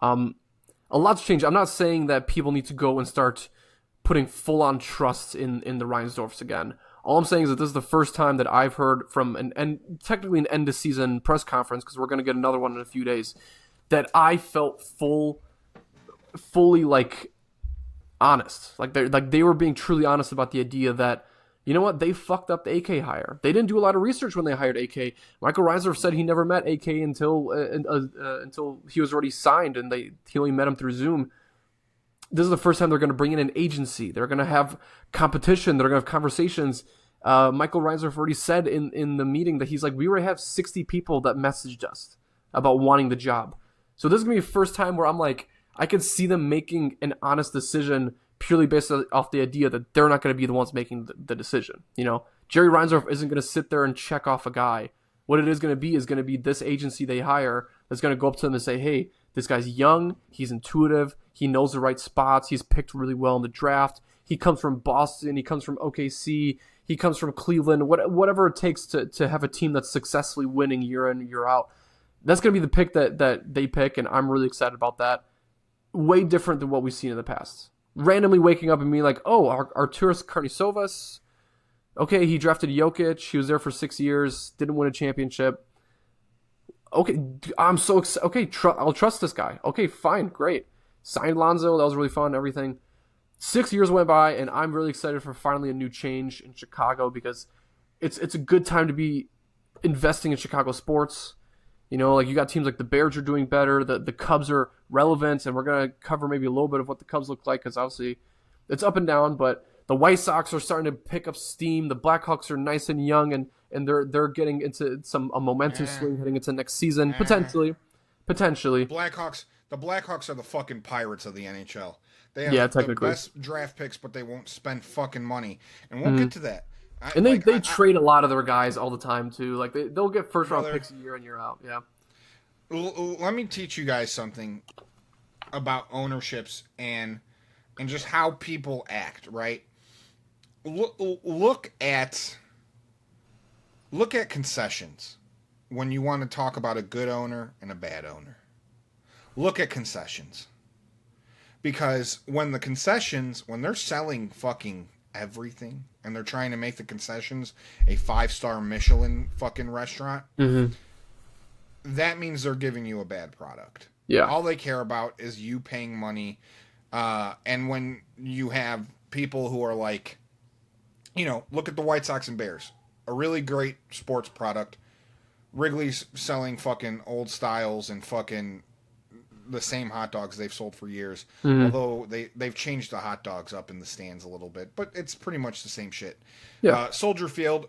A lot's changed. I'm not saying that people need to go and start putting full-on trust in the Reinsdorfs again. All I'm saying is that this is the first time that I've heard from technically an end-of-season press conference, because we're going to get another one in a few days, that I felt fully like honest. Like they were being truly honest about the idea that, you know what, they fucked up the AK hire. They didn't do a lot of research when they hired AK. Michael Reinsdorf said he never met AK until he was already signed, and he only met him through Zoom. This is the first time they're going to bring in an agency. They're going to have competition. They're going to have conversations. Michael Reinsdorf already said in the meeting that he's like, we already have 60 people that messaged us about wanting the job. So this is going to be the first time where I'm like, I could see them making an honest decision purely based off the idea that they're not going to be the ones making the decision. Jerry Reinsdorf isn't going to sit there and check off a guy. What it is going to be this agency they hire that's going to go up to them and say, hey, this guy's young, he's intuitive, he knows the right spots, he's picked really well in the draft, he comes from Boston, he comes from OKC, he comes from Cleveland, whatever it takes to have a team that's successfully winning year in, year out. That's going to be the pick that they pick, and I'm really excited about that. Way different than what we've seen in the past. Randomly waking up and being like, oh, Arturas Karnisovas, Okay, he drafted Jokic. He was there for 6 years. Didn't win a championship. Okay, I'm so excited. Okay, I'll trust this guy. Okay, fine, great. Signed Lonzo. That was really fun. Everything. 6 years went by, and I'm really excited for finally a new change in Chicago because it's a good time to be investing in Chicago sports. You know, like you got teams like the Bears are doing better. The Cubs are relevant, and we're gonna cover maybe a little bit of what the Cubs look like because obviously it's up and down. But the White Sox are starting to pick up steam. The Blackhawks are nice and young, and they're getting into a momentum swing heading into next season potentially. The Blackhawks are the fucking Pirates of the NHL. They Yeah, have the technically. best draft picks, but they won't spend fucking money. And we'll get to that. And they trade a lot of their guys all the time too. Like they'll get first round picks year in year out. Yeah. Let me teach you guys something about ownerships and just how people act. Right. Look at concessions when you want to talk about a good owner and a bad owner. Look at concessions. Because when they're selling fucking everything and they're trying to make the concessions a 5-star Michelin fucking restaurant, that means they're giving you a bad product. Yeah. All they care about is you paying money. And when you have people who are like, look at the White Sox and Bears, a really great sports product. Wrigley's selling fucking old styles and fucking the same hot dogs they've sold for years. Although they've changed the hot dogs up in the stands a little bit, but it's pretty much the same shit. Yeah. Soldier Field,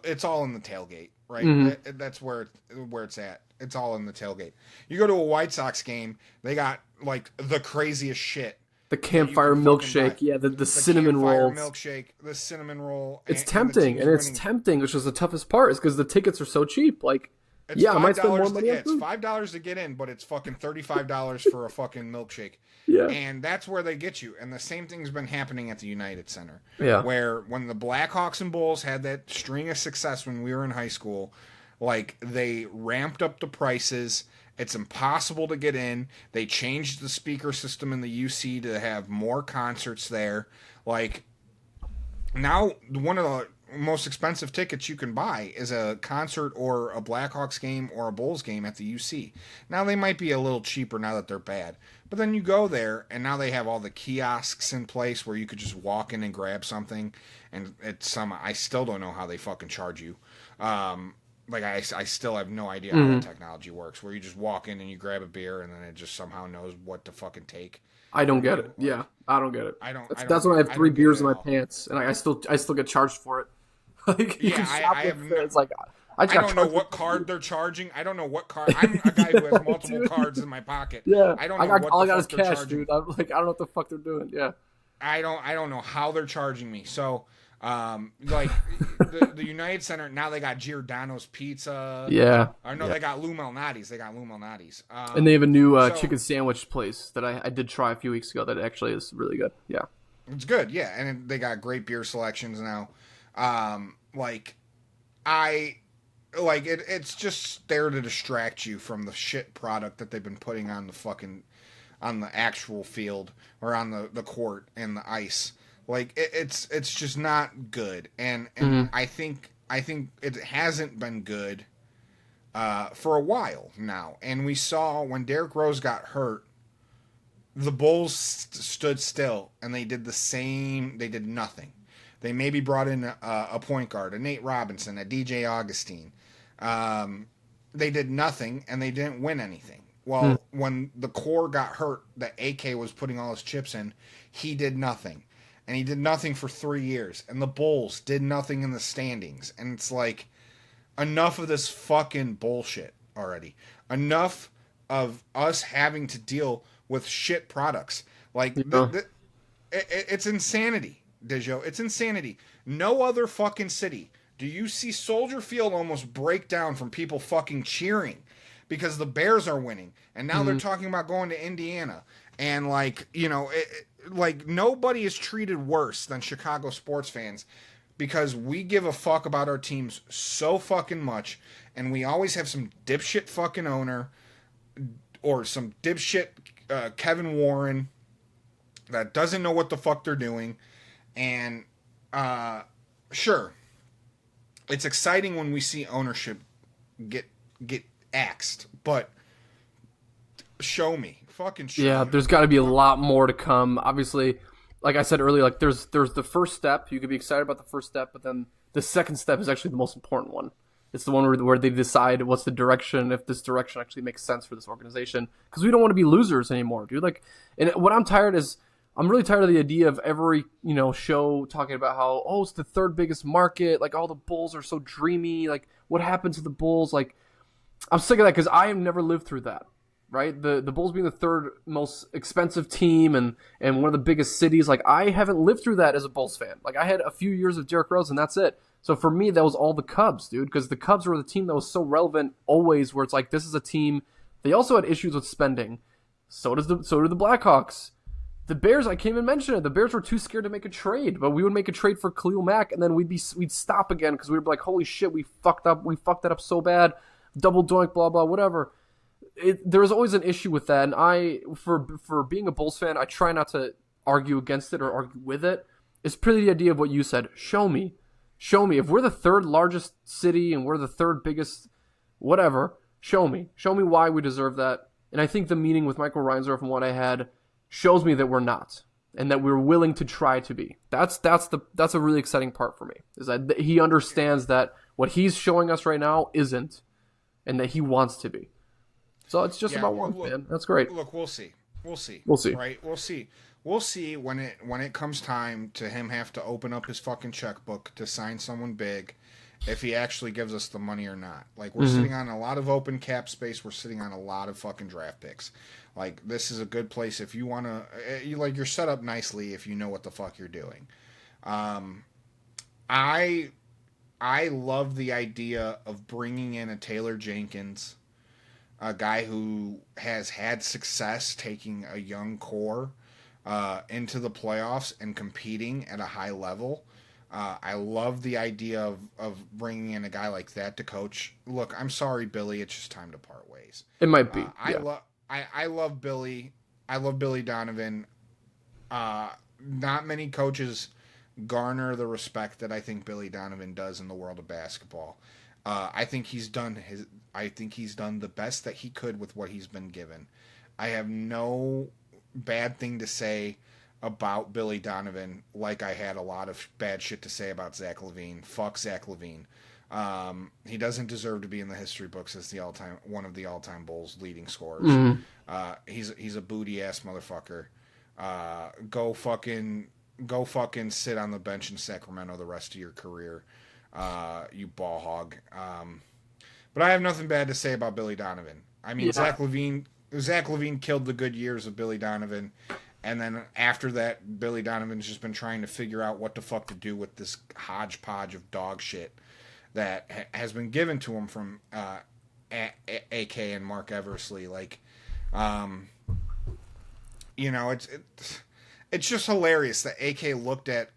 it's all in the tailgate, right? That's where it's at. It's all in the tailgate. You go to a White Sox game, they got like the craziest shit. The campfire milkshake, the cinnamon roll. The cinnamon roll. It's tempting, which is the toughest part, is because the tickets are so cheap. Like, I might spend more money on food. It's $5 to get in, but it's fucking $35 for a fucking milkshake. Yeah. And that's where they get you. And the same thing's been happening at the United Center. Yeah. Where when the Blackhawks and Bulls had that string of success when we were in high school, like they ramped up the prices. It's impossible to get in. They changed the speaker system in the UC to have more concerts there. Like, now one of the most expensive tickets you can buy is a concert or a Blackhawks game or a Bulls game at the UC. Now, they might be a little cheaper now that they're bad. But then you go there, and now they have all the kiosks in place where you could just walk in and grab something. And I still don't know how they fucking charge you. I still have no idea how that technology works, where you just walk in and you grab a beer and then it just somehow knows what to fucking take. I don't get it. Yeah, I don't get it. That's when I have 3 beers in my pants and I still get charged for it. Like, it's like I don't know what card they're charging. I don't know what card. I'm a guy who has multiple cards in my pocket. Yeah, I don't know all I got is they're cash, charging. dude. I'm like, I don't know what the fuck they're doing. Yeah, I don't know how they're charging me. So, the United Center now they got Giordano's Pizza. Yeah. Or no, they got Lou Malnati's. And they have a new chicken sandwich place that I did try a few weeks ago that actually is really good. Yeah. It's good, yeah, and they got great beer selections now. It's just there to distract you from the shit product that they've been putting on the actual field or on the court and the ice. Like it's just not good, and I think it hasn't been good for a while now. And we saw when Derrick Rose got hurt, the Bulls stood still and they did the same. They did nothing. They maybe brought in a point guard, a Nate Robinson, a DJ Augustine. They did nothing and they didn't win anything. Well, when the core got hurt, that AK was putting all his chips in, he did nothing. And he did nothing for 3 years. And the Bulls did nothing in the standings. And it's like, enough of this fucking bullshit already. Enough of us having to deal with shit products. Like, it's insanity, Dijo. It's insanity. No other fucking city do you see Soldier Field almost break down from people fucking cheering because the Bears are winning. And now they're talking about going to Indiana. And, nobody is treated worse than Chicago sports fans because we give a fuck about our teams so fucking much, and we always have some dipshit fucking owner or some dipshit Kevin Warren that doesn't know what the fuck they're doing, and sure, it's exciting when we see ownership get axed, but show me, fucking show Yeah, me. there's got to be a lot more to come. Obviously, like I said earlier, like there's the first step. You could be excited about the first step, but then the second step is actually the most important one. It's the one where they decide what's the direction, if this direction actually makes sense for this organization. Because we don't want to be losers anymore, dude. Like, and what I'm really tired of the idea of every show talking about how it's the third biggest market. Like all the Bulls are so dreamy. Like what happened to the Bulls? Like I'm sick of that because I have never lived through that. Right, the Bulls being the third most expensive team and one of the biggest cities. Like I haven't lived through that as a Bulls fan. Like I had a few years of Derrick Rose and that's it. So for me, that was all the Cubs, dude, because the Cubs were the team that was so relevant always. Where it's like this is a team. They also had issues with spending. So do the Blackhawks. The Bears, I can't even mention it. The Bears were too scared to make a trade, but we would make a trade for Khalil Mack, and then we'd stop again because we were like, holy shit, we fucked up. We fucked that up so bad. Double doink, blah blah, whatever. There was always an issue with that, and for being a Bulls fan, I try not to argue against it or argue with it. It's pretty the idea of what you said. Show me. If we're the third largest city and we're the third biggest whatever, show me why we deserve that. And I think the meeting with Michael Reinsdorf and what I had shows me that we're not, and that we're willing to try to be. That's a really exciting part for me, is that he understands that what he's showing us right now isn't, and that he wants to be. So it's just about one, man. That's great. Look, we'll see. Right? We'll see when it comes time to him have to open up his fucking checkbook to sign someone big, if he actually gives us the money or not. Like we're sitting on a lot of open cap space. We're sitting on a lot of fucking draft picks. Like this is a good place if you want to. You're set up nicely if you know what the fuck you're doing. I love the idea of bringing in a Taylor Jenkins, a guy who has had success taking a young core into the playoffs and competing at a high level. I love the idea of bringing in a guy like that to coach. Look, I'm sorry, Billy. It's just time to part ways. It might be. I love Billy. I love Billy Donovan. Not many coaches garner the respect that I think Billy Donovan does in the world of basketball. I think he's done the best that he could with what he's been given. I have no bad thing to say about Billy Donovan, like I had a lot of bad shit to say about Zach LaVine. Fuck Zach LaVine. He doesn't deserve to be in the history books as one of the all-time Bulls leading scorers. He's a booty ass motherfucker. Go fucking sit on the bench in Sacramento the rest of your career. You ball hog. But I have nothing bad to say about Billy Donovan. I mean, Zach LaVine killed the good years of Billy Donovan. And then after that, Billy Donovan's just been trying to figure out what the fuck to do with this hodgepodge of dog shit that has been given to him from AK and Mark Eversley. Like, it's just hilarious that AK looked at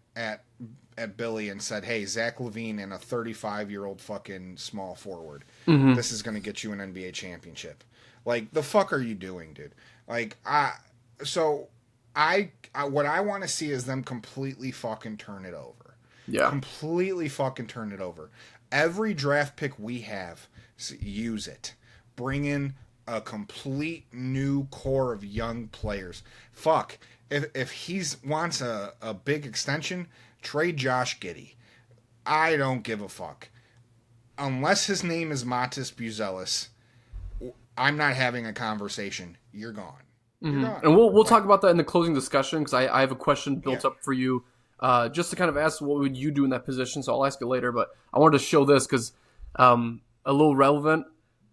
Billy and said, "Hey, Zach LaVine and a 35-year-old fucking small forward. This is going to get you an NBA championship." Like, the fuck are you doing, dude? Like, what I want to see is them completely fucking turn it over. Yeah. Completely fucking turn it over. Every draft pick we have, use it. Bring in a complete new core of young players. Fuck. If he wants a big extension, trade Josh Giddey. I don't give a fuck. Unless his name is Matis Buzelis, I'm not having a conversation. You're gone. You're gone. And we'll talk about that in the closing discussion, because I have a question built up for you, just to kind of ask what would you do in that position. So I'll ask it later, but I wanted to show this because a little relevant.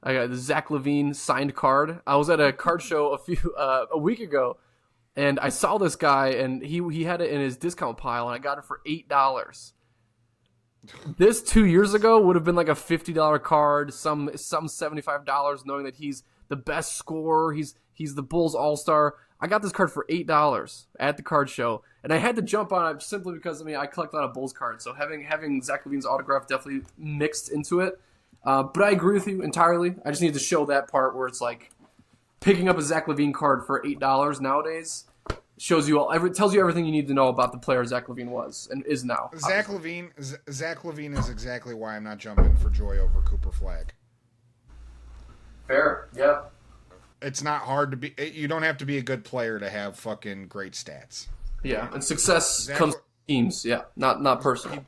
I got the Zach LaVine signed card. I was at a card show a week ago, and I saw this guy, and he had it in his discount pile, and I got it for $8. This 2 years ago would have been like a $50 card, some $75, knowing that he's the best scorer, he's the Bulls All-Star. I got this card for $8 at the card show, and I had to jump on it simply because I collect a lot of Bulls cards, so having Zach LaVine's autograph definitely mixed into it. But I agree with you entirely. I just need to show that part where it's like picking up a Zach LaVine card for $8 nowadays. shows you tells you everything you need to know about the player Zach LaVine was and is now. Zach LaVine is exactly why I'm not jumping for joy over Cooper Flag. Fair, yeah. It's not hard to be. You don't have to be a good player to have fucking great stats. Yeah, and success comes from teams. Yeah, not personal.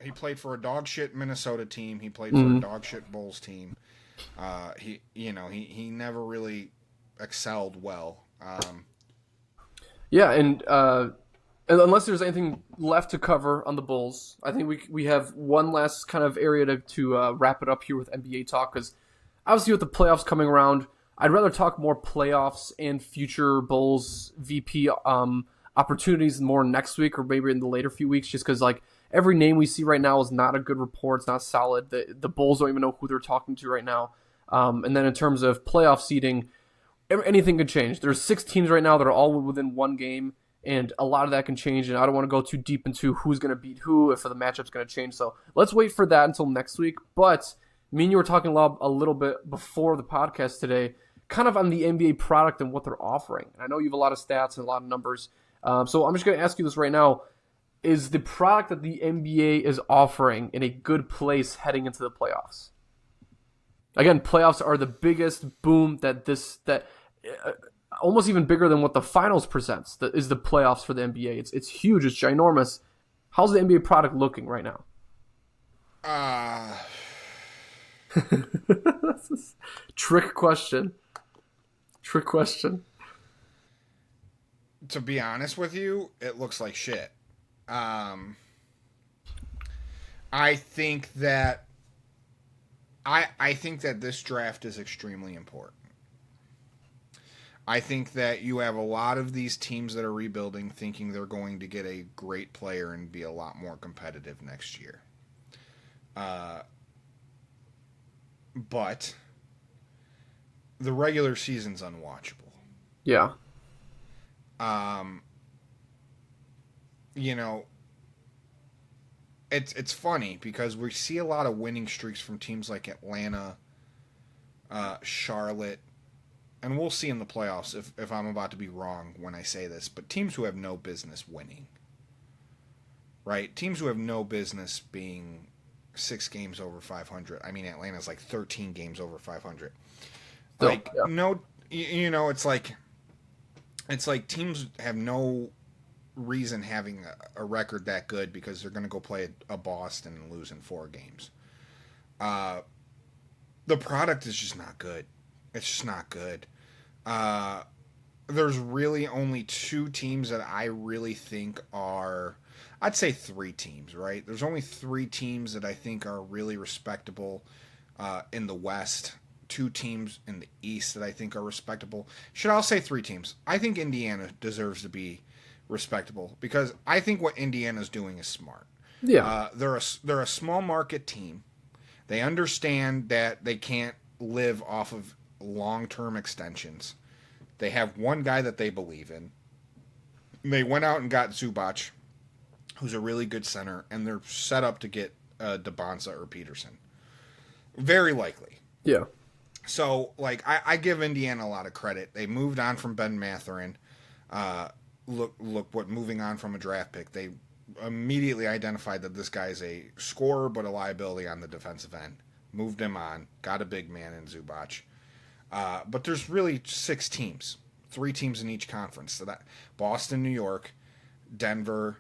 He played for a dog shit Minnesota team. He played for a dog shit Bulls team. He never really excelled well. Yeah, and unless there's anything left to cover on the Bulls, I think we have one last kind of area to wrap it up here with NBA talk, because obviously with the playoffs coming around, I'd rather talk more playoffs and future Bulls VP opportunities more next week or maybe in the later few weeks, just because like every name we see right now is not a good report. It's not solid. The Bulls don't even know who they're talking to right now. And then in terms of playoff seeding, anything could change. There's 6 teams right now that are all within one game, and a lot of that can change, and I don't want to go too deep into who's going to beat who, if the matchup's going to change. So let's wait for that until next week. But me and you were talking a little bit before the podcast today, kind of on the NBA product and what they're offering. And I know you have a lot of stats and a lot of numbers. So I'm just going to ask you this right now. Is the product that the NBA is offering in a good place heading into the playoffs? Again, playoffs are the biggest boom that almost even bigger than what the finals presents. That is the playoffs for the NBA. It's huge. It's ginormous. How's the NBA product looking right now? Trick question. To be honest with you, it looks like shit. I think that this draft is extremely important. I think that you have a lot of these teams that are rebuilding thinking they're going to get a great player and be a lot more competitive next year. But the regular season's unwatchable. Yeah. It's funny because we see a lot of winning streaks from teams like Atlanta, Charlotte, and we'll see in the playoffs if I'm about to be wrong when I say this, but teams who have no business winning, right? Teams who have no business being 6 games over 500. I mean, Atlanta's like 13 games over 500. Like, yeah. No, it's like teams have no reason having a record that good because they're going to go play a Boston and lose in 4 games. The product is just not good. It's just not good. There's really only 2 teams that I really think are, I'd say 3 teams, right? There's only 3 teams that I think are really respectable in the West. 2 teams in the East that I think are respectable. I'll say 3 teams. I think Indiana deserves to be respectable because I think what Indiana's doing is smart. Yeah. They're a small market team. They understand that they can't live off of long-term extensions. They have one guy that they believe in. They went out and got Zubac, who's a really good center, and they're set up to get DeBonza or Peterson. Very likely. Yeah. So, like, I give Indiana a lot of credit. They moved on from Ben Mathurin. Moving on from a draft pick. They immediately identified that this guy is a scorer but a liability on the defensive end. Moved him on. Got a big man in Zubac. But there's really 6 teams. 3 teams in each conference. So that Boston, New York, Denver,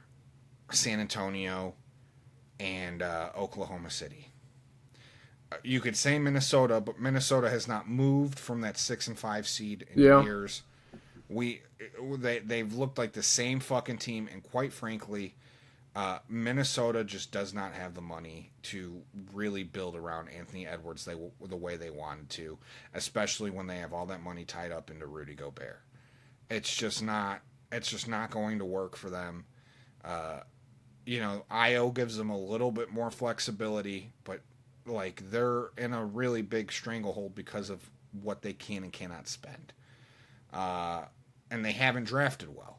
San Antonio, and Oklahoma City. You could say Minnesota, but Minnesota has not moved from that 6 and 5 seed in years. They've looked like the same fucking team, and quite frankly, Minnesota just does not have the money to really build around Anthony Edwards the way they wanted to, especially when they have all that money tied up into Rudy Gobert. It's just not going to work for them. Io gives them a little bit more flexibility, but like they're in a really big stranglehold because of what they can and cannot spend. And they haven't drafted well.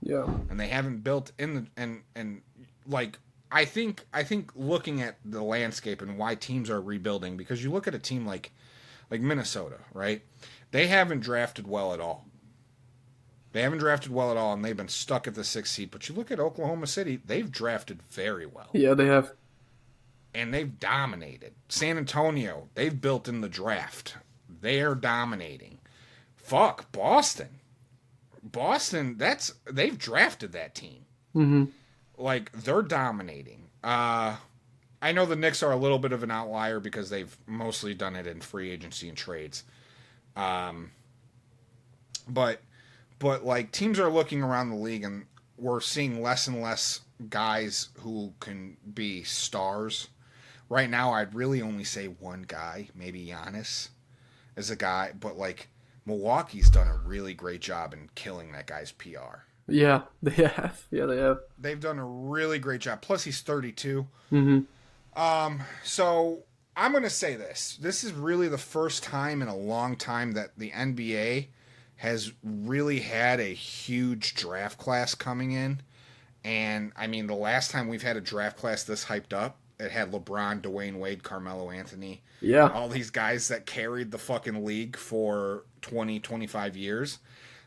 Yeah. And they haven't built in and like I think looking at the landscape and why teams are rebuilding, because you look at a team like Minnesota, right? They haven't drafted well at all. They haven't drafted well at all, and they've been stuck at the 6th seed. But you look at Oklahoma City, they've drafted very well. Yeah, they have. And they've dominated. San Antonio, they've built in the draft. They're dominating. Fuck, Boston. Boston, they've drafted that team. Mm-hmm. Like, they're dominating. I know the Knicks are a little bit of an outlier because they've mostly done it in free agency and trades. But like, teams are looking around the league, and we're seeing less and less guys who can be stars. Right now, I'd really only say one guy, maybe Giannis, is a guy. But, like, Milwaukee's done a really great job in killing that guy's PR. Yeah, they have. Yeah, they have. They've done a really great job. Plus, he's 32. Mm-hmm. So, I'm going to say this. This is really the first time in a long time that the NBA has really had a huge draft class coming in. And, I mean, the last time we've had a draft class this hyped up, it had LeBron, Dwayne Wade, Carmelo Anthony. Yeah. All these guys that carried the fucking league for 20, 25 years.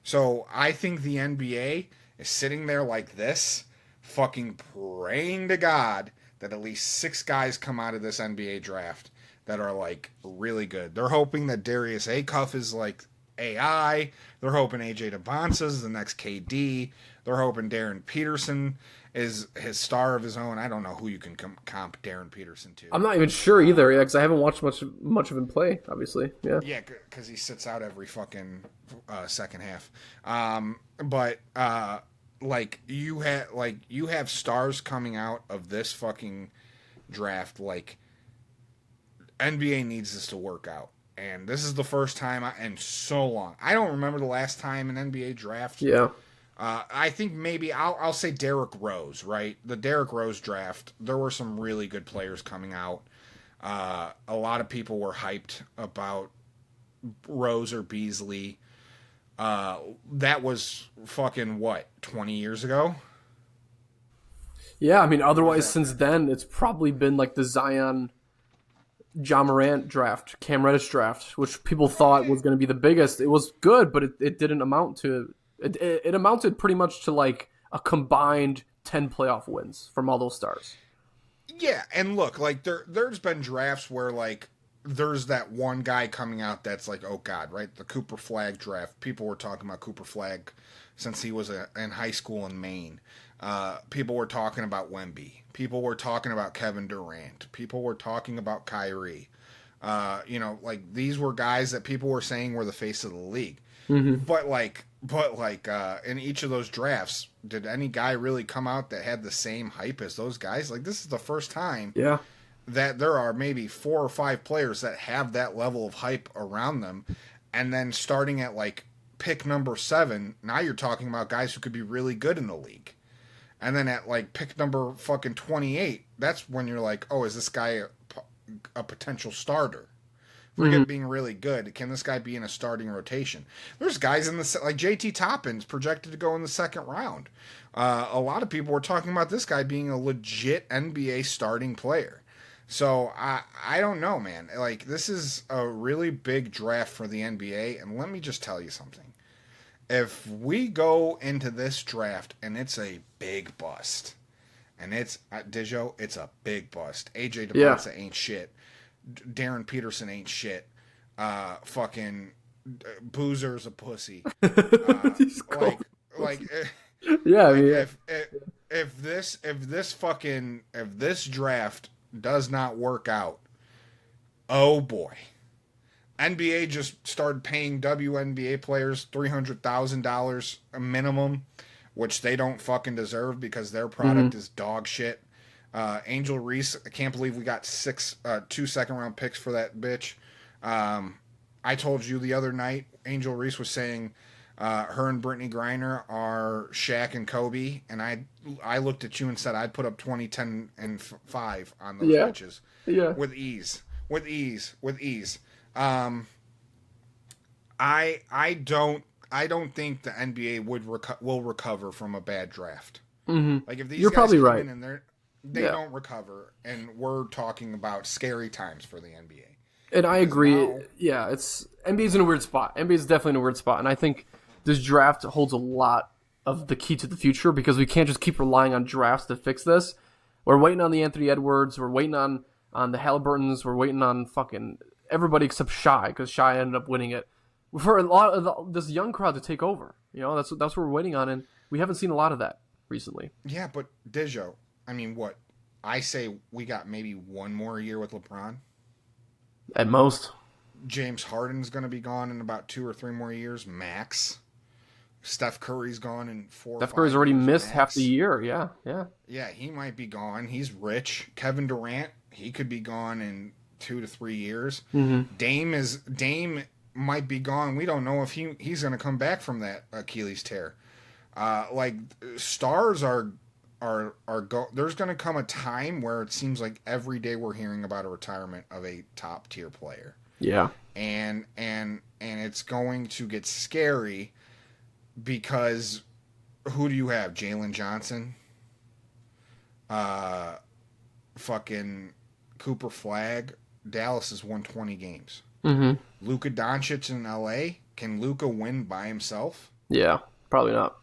So I think the NBA is sitting there like this, fucking praying to God that at least 6 guys come out of this NBA draft that are, like, really good. They're hoping that Darius Acuff is, like, AI. They're hoping AJ DeBonsa is the next KD. They're hoping Darren Peterson is his star of his own. I don't know who you can comp Darren Peterson to. I'm not even sure either, yeah, because I haven't watched much of him play, obviously. Yeah. Yeah, because he sits out every fucking second half. But like you have stars coming out of this fucking draft. Like, NBA needs this to work out, and this is the first time in so long. I don't remember the last time an NBA draft. Yeah. I think maybe I'll say Derrick Rose, right? The Derrick Rose draft, there were some really good players coming out. A lot of people were hyped about Rose or Beasley. That was fucking, 20 years ago? Yeah, I mean, otherwise, since then, it's probably been like the Zion, Ja Morant draft, Cam Reddish draft, which people thought was going to be the biggest. It was good, but it didn't amount to... It amounted pretty much to like a combined 10 playoff wins from all those stars. Yeah, and look, like there's been drafts where like there's that one guy coming out that's like, oh God, right? The Cooper Flagg draft. People were talking about Cooper Flagg since he was in high school in Maine. People were talking about Wemby. People were talking about Kevin Durant. People were talking about Kyrie. Like these were guys that people were saying were the face of the league. Mm-hmm. But in each of those drafts, did any guy really come out that had the same hype as those guys? Like, this is the first time that there are maybe 4 or 5 players that have that level of hype around them. And then starting at like pick number 7, now you're talking about guys who could be really good in the league. And then at like pick number fucking 28, that's when you're like, oh, is this guy a potential starter? Forget being really good. Can this guy be in a starting rotation? There's guys in the like JT Toppin's projected to go in the second round. A lot of people were talking about this guy being a legit NBA starting player. So I don't know, man. Like, this is a really big draft for the NBA, and let me just tell you something. If we go into this draft and it's a big bust, and it's Dijo, it's a big bust. AJ DeBonsa ain't shit. Darren Peterson ain't shit. Fucking Boozer's a pussy. Yeah, I mean, if this draft does not work out, oh boy. NBA just started paying WNBA players $300,000 a minimum, which they don't fucking deserve because their product is dog shit. Angel Reese, I can't believe we got 2 second-round picks for that bitch. I told you the other night, Angel Reese was saying her and Brittany Griner are Shaq and Kobe, and I looked at you and said I'd put up 20, 10, and 5 on those bitches. Yeah. With ease. I don't think the NBA will recover from a bad draft. Mm-hmm. Like, if these You're guys probably come right. in and they don't recover, and we're talking about scary times for the NBA. And I agree. Now, NBA's in a weird spot. NBA's definitely in a weird spot, and I think this draft holds a lot of the key to the future because we can't just keep relying on drafts to fix this. We're waiting on the Anthony Edwards. We're waiting on the Halliburtons. We're waiting on fucking everybody except Shai because Shai ended up winning it for a lot of this young crowd to take over. That's what we're waiting on, and we haven't seen a lot of that recently. Yeah, but Dijo, I mean, what? I say we got maybe one more year with LeBron. At most. James Harden's going to be gone in about 2 or 3 more years, max. Steph Curry's gone in 4 or 5 Steph Curry's already years, missed max. half the year. Yeah. Yeah, he might be gone. He's rich. Kevin Durant, he could be gone in 2 to 3 years. Mm-hmm. Dame might be gone. We don't know if he's going to come back from that Achilles tear. Stars are there's going to come a time where it seems like every day we're hearing about a retirement of a top tier player. Yeah. And it's going to get scary because who do you have? Jalen Johnson? Fucking Cooper Flagg. Dallas has won 20 games. Mm-hmm. Luka Doncic in LA. Can Luka win by himself? Yeah, probably not.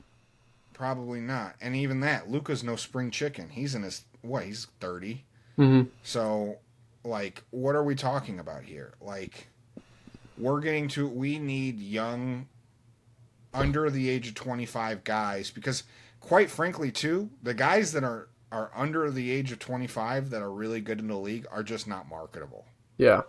Probably not. And even that, Luka's no spring chicken. He's in his, he's 30. Mm-hmm. So, what are we talking about here? We need young, under the age of 25 guys, because quite frankly, too, the guys that are under the age of 25 that are really good in the league are just not marketable. Yeah.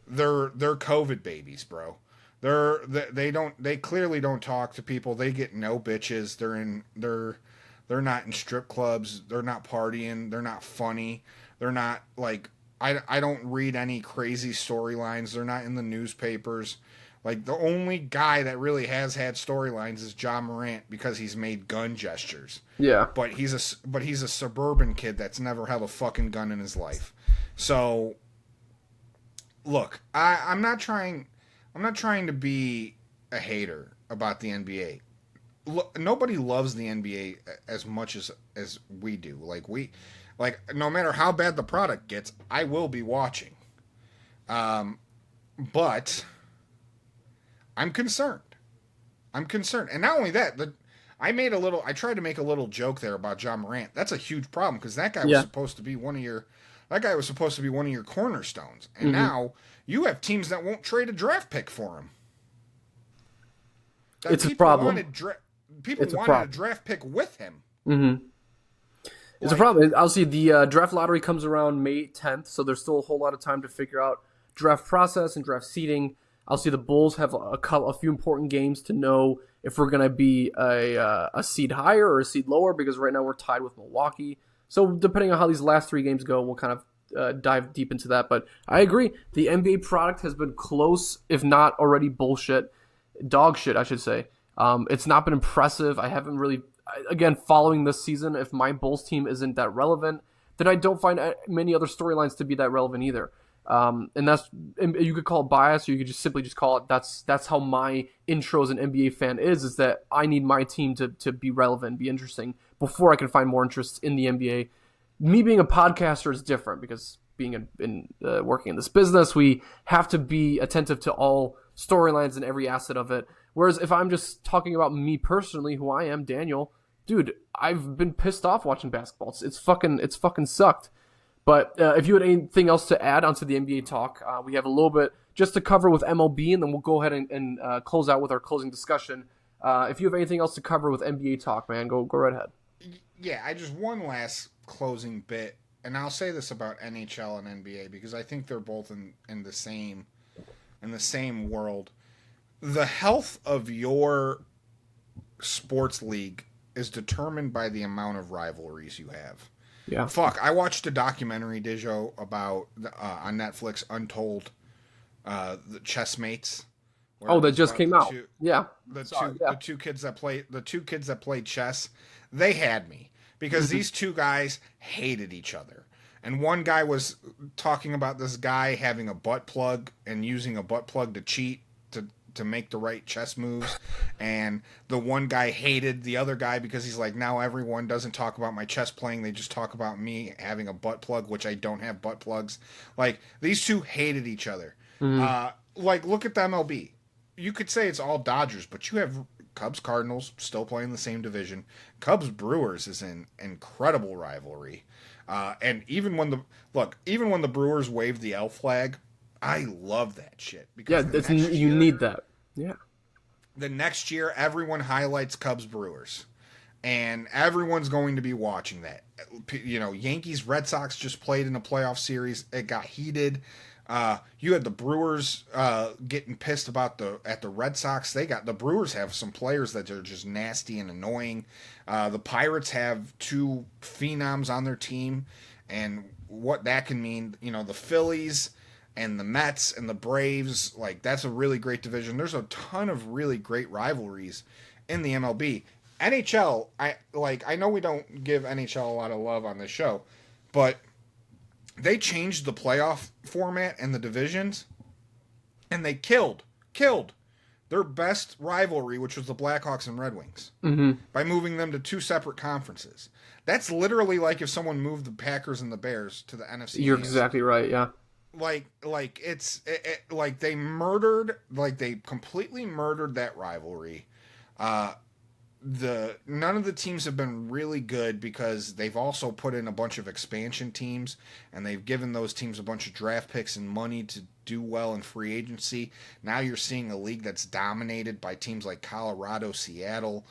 They're COVID babies, bro. They clearly don't talk to people. They get no bitches. They're not in strip clubs. They're not partying. They're not funny. They're not I don't read any crazy storylines. They're not in the newspapers. The only guy that really has had storylines is Ja Morant because he's made gun gestures. Yeah. But he's a suburban kid that's never held a fucking gun in his life. So look, I'm not trying to be a hater about the NBA. Nobody loves the NBA as much as we do. No matter how bad the product gets, I will be watching. But I'm concerned. And not only that, I tried to make a little joke there about Ja Morant. That's a huge problem because that guy was supposed to be one of your cornerstones. And now you have teams that won't trade a draft pick for him. It's a problem. People wanted a draft pick with him. Mm-hmm. It's a problem. Obviously, the draft lottery comes around May 10th, so there's still a whole lot of time to figure out draft process and draft seeding. Obviously, the Bulls have a few important games to know if we're going to be a seed higher or a seed lower, because right now we're tied with Milwaukee. So depending on how these last 3 games go, we'll kind of dive deep into that. But I agree. The NBA product has been close, if not already bullshit. Dog shit, I should say. It's not been impressive. I haven't really, again, following this season, if my Bulls team isn't that relevant, then I don't find many other storylines to be that relevant either. And you could call it bias, or you could just simply call it that's how my intro as an NBA fan is that I need my team to be relevant, be interesting before I can find more interest in the NBA. Me being a podcaster is different because being working in this business, we have to be attentive to all storylines and every asset of it. Whereas if I'm just talking about me personally, who I am, Daniel, dude, I've been pissed off watching basketball. It's fucking sucked. But if you had anything else to add onto the NBA talk, we have a little bit just to cover with MLB, and then we'll go ahead and close out with our closing discussion. If you have anything else to cover with NBA talk, man, go right ahead. Yeah, I just one last closing bit, and I'll say this about NHL and NBA because I think they're both in the same world. The health of your sports league is determined by the amount of rivalries you have. Yeah. Fuck, I watched a documentary, Dijo, about on Netflix, Untold, the Chessmates. Oh, that just came out. The two kids that played chess, they had me because these two guys hated each other. And one guy was talking about this guy having a butt plug and using a butt plug to cheat to make the right chess moves, and the one guy hated the other guy because he's like, now everyone doesn't talk about my chess playing, they just talk about me having a butt plug, which I don't have butt plugs. These two hated each other. Look at the MLB. You could say it's all Dodgers, but you have Cubs Cardinals still playing the same division. Cubs Brewers is an incredible rivalry. And even when the Brewers waved the L flag, I love that shit because you need that. Yeah. The next year, everyone highlights Cubs Brewers, and everyone's going to be watching that. You know, Yankees Red Sox just played in a playoff series. It got heated. You had the Brewers getting pissed about the Red Sox. The Brewers have some players that are just nasty and annoying. The Pirates have two phenoms on their team, and what that can mean. You know, the Phillies and the Mets and the Braves, like, that's a really great division. There's a ton of really great rivalries in the MLB. NHL, I know we don't give NHL a lot of love on this show, but they changed the playoff format and the divisions, and they killed their best rivalry, which was the Blackhawks and Red Wings, by moving them to two separate conferences. That's literally like if someone moved the Packers and the Bears to the NFC. You're exactly right, yeah. Like they completely murdered that rivalry. None of the teams have been really good because they've also put in a bunch of expansion teams, and they've given those teams a bunch of draft picks and money to do well in free agency. Now you're seeing a league that's dominated by teams like Colorado, Seattle,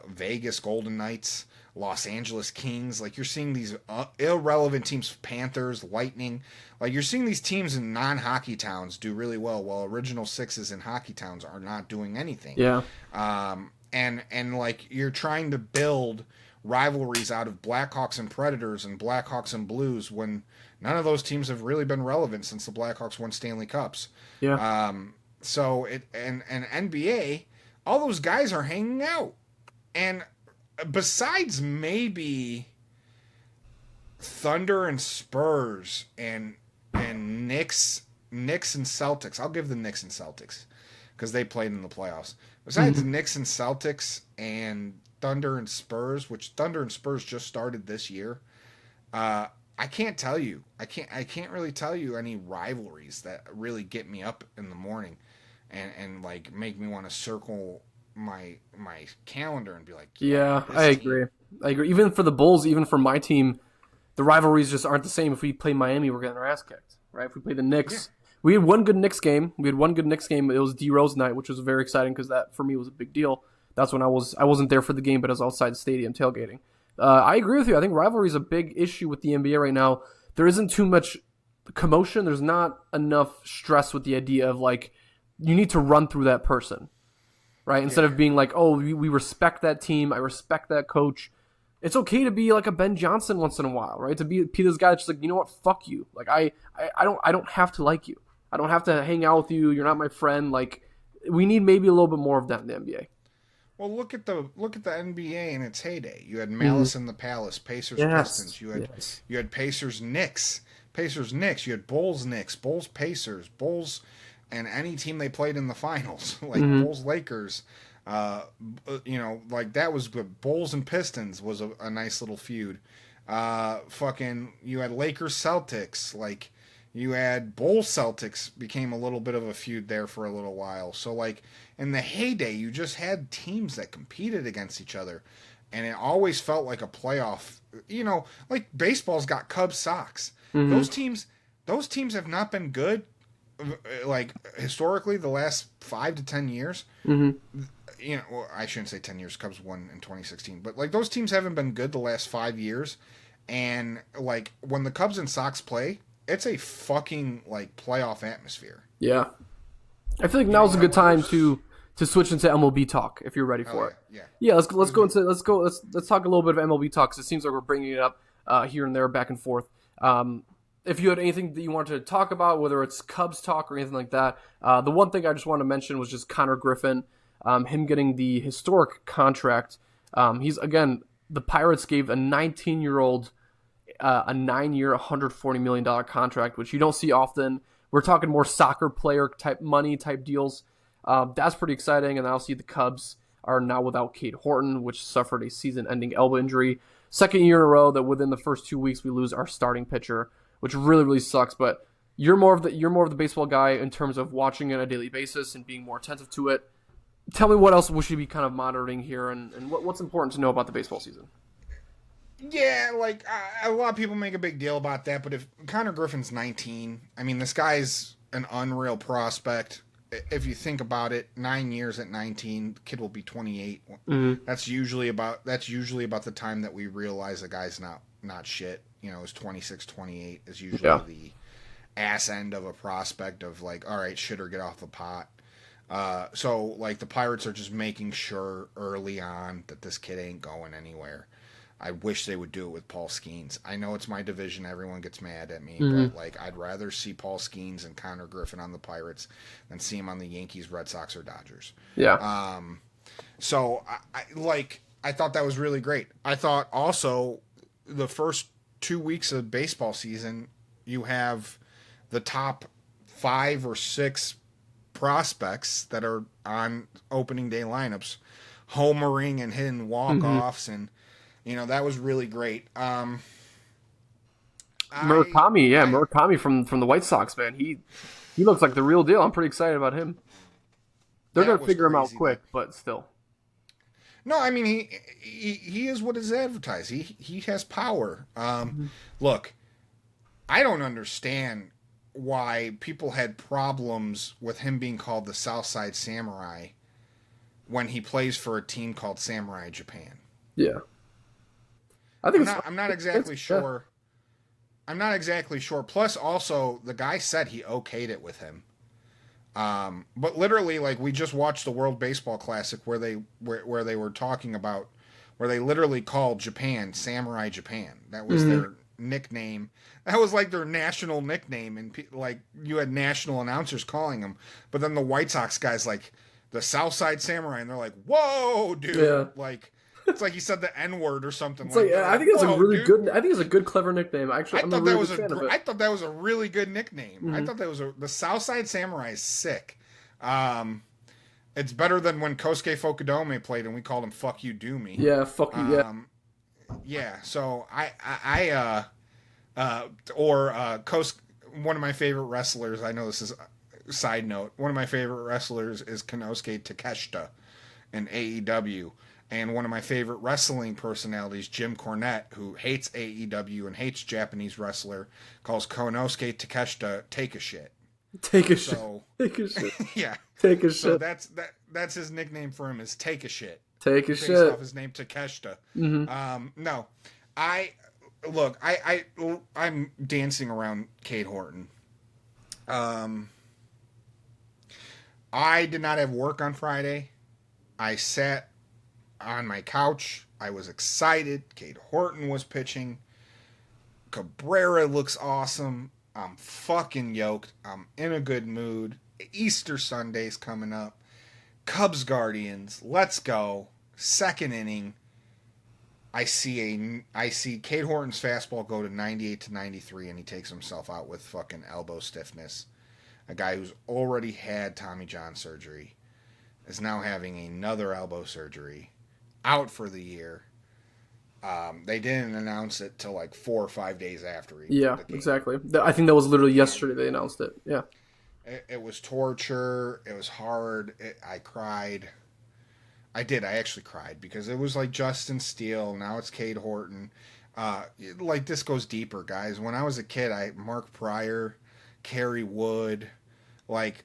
Vegas Golden Knights, Los Angeles Kings. Like, you're seeing these irrelevant teams, Panthers, Lightning. Like, you're seeing these teams in non-hockey towns do really well, while original sixes in hockey towns are not doing anything. Yeah. And like, you're trying to build rivalries out of Blackhawks and Predators and Blackhawks and Blues when none of those teams have really been relevant since the Blackhawks won Stanley Cups. Yeah. So NBA, all those guys are hanging out. And besides maybe Thunder and Spurs and Knicks and Celtics, I'll give the Knicks and Celtics because they played in the playoffs. Besides Knicks and Celtics and Thunder and Spurs, which Thunder and Spurs just started this year, I can't tell you. I can't really tell you any rivalries that really get me up in the morning and like make me want to circle my calendar and be like, yeah, I agree. Even for the Bulls, even for my team, the rivalries just aren't the same. If we play Miami, we're getting our ass kicked, right? If we play the Knicks, we had one good Knicks game. It was D Rose night, which was very exciting because that for me was a big deal. That's when I wasn't there for the game, but I was outside the stadium tailgating. I agree with you. I think rivalry is a big issue with the NBA right now. There isn't too much commotion. There's not enough stress with the idea of, like, you need to run through that person, right? Instead of being like, oh, we respect that team. I respect that coach. It's okay to be like a Ben Johnson once in a while, right? To be this guy that's just like, you know what? Fuck you. Like, I don't have to like you. I don't have to hang out with you. You're not my friend. Like, we need maybe a little bit more of that in the NBA. Well, look at the NBA in its heyday. You had Malice in the Palace, Pacers, Pistons. You had Pacers, Knicks. You had Bulls, Knicks, Bulls, Pacers, Bulls, and any team they played in the finals, like Bulls, Lakers. Like, that was good. Bulls and Pistons was a nice little feud. You had Lakers, Celtics. Like, you had Bulls, Celtics became a little bit of a feud there for a little while. So, like, in the heyday, you just had teams that competed against each other, and it always felt like a playoff. You know, like baseball's got Cubs, Sox. Those teams have not been good, like, historically, the last 5 to 10 years. You know, well, I shouldn't say 10 years. Cubs won in 2016, but like, those teams haven't been good the last 5 years. And like, when the Cubs and Sox play, it's a fucking, like, playoff atmosphere. Yeah, I feel like now's a good time to switch into MLB talk if you're ready for it. Yeah. Let's talk a little bit of MLB talk because it seems like we're bringing it up here and there, back and forth. If you had anything that you wanted to talk about, whether it's Cubs talk or anything like that, the one thing I just wanted to mention was just Connor Griffin, him getting the historic contract. The Pirates gave a 19-year-old a 9-year, $140 million contract, which you don't see often. We're talking more soccer player type money type deals. That's pretty exciting. And obviously the Cubs are now without Cade Horton, which suffered a season-ending elbow injury. Second year in a row that within the first 2 weeks we lose our starting pitcher, which really, really sucks. But you're more of the baseball guy in terms of watching it on a daily basis and being more attentive to it. tell me what else we should be kind of monitoring here, and what's important to know about the baseball season. Yeah, like a lot of people make a big deal about that, but if Connor Griffin's 19, I mean, this guy's an unreal prospect. If you think about it, 9 years at 19, the kid will be 28. Mm-hmm. That's usually about the time that we realize a guy's not shit. You know, is 26, 28 is usually the ass end of a prospect of like, all right, shit or get off the pot. So like the Pirates are just making sure early on that this kid ain't going anywhere. I wish they would do it with Paul Skeens. I know it's my division. Everyone gets mad at me, but like I'd rather see Paul Skeens and Connor Griffin on the Pirates than see him on the Yankees, Red Sox, or Dodgers. Yeah. So I thought that was really great. I thought also the first 2 weeks of baseball season, you have the top 5 or 6 prospects that are on opening day lineups, homering and hitting walk-offs and. You know, that was really great. Murakami from the White Sox, man. He looks like the real deal. I'm pretty excited about him. They're gonna figure him out quick, but still. No, I mean he is what is advertised. He has power. Look, I don't understand why people had problems with him being called the Southside Samurai when he plays for a team called Samurai Japan. Yeah. I'm not exactly sure. Yeah. I'm not exactly sure. Plus, also, the guy said he okayed it with him. But literally, like we just watched the World Baseball Classic where they were talking about where they literally called Japan Samurai Japan. That was their nickname. That was like their national nickname, and like you had national announcers calling them. But then the White Sox guys like the Southside Samurai, and they're like, "Whoa, dude!" Yeah. Like. It's like he said the N-word or something. I think it's a really good. I think it's a good, clever nickname. Actually, I thought that was a really good nickname. Mm-hmm. I thought that was the Southside Samurai is sick. It's better than when Kosuke Fukudome played and we called him "Fuck You, Do Me." Yeah, fuck you. Yeah. Yeah. So one of my favorite wrestlers. I know this is a side note. One of my favorite wrestlers is Konosuke Takeshita in AEW. And one of my favorite wrestling personalities, Jim Cornette, who hates AEW and hates Japanese wrestler, calls Konosuke Takeshita "Take a Shit." Take a shit. Take a shit. Yeah. Take a shit. So that's his nickname for him is Take a Shit. Take a shit. Based off his name Takeshita. No, I'm dancing around Cade Horton. I did not have work on Friday. I sat on my couch. I was excited. Cade Horton was pitching. Cabrera looks awesome. I'm fucking yoked. I'm in a good mood. Easter Sunday's coming up. Cubs Guardians. Let's go. Second inning. I see Cade Horton's fastball go to 98 to 93 and he takes himself out with fucking elbow stiffness. A guy who's already had Tommy John surgery is now having another elbow surgery. Out for the year. They didn't announce it till like 4 or 5 days after. Yeah, exactly. I think that was literally yesterday they announced it. Yeah. It was torture. It was hard. I cried. I did. I actually cried because it was like Justin Steele. Now it's Cade Horton. Like this goes deeper, guys. When I was a kid, Mark Pryor, Kerry Wood, like.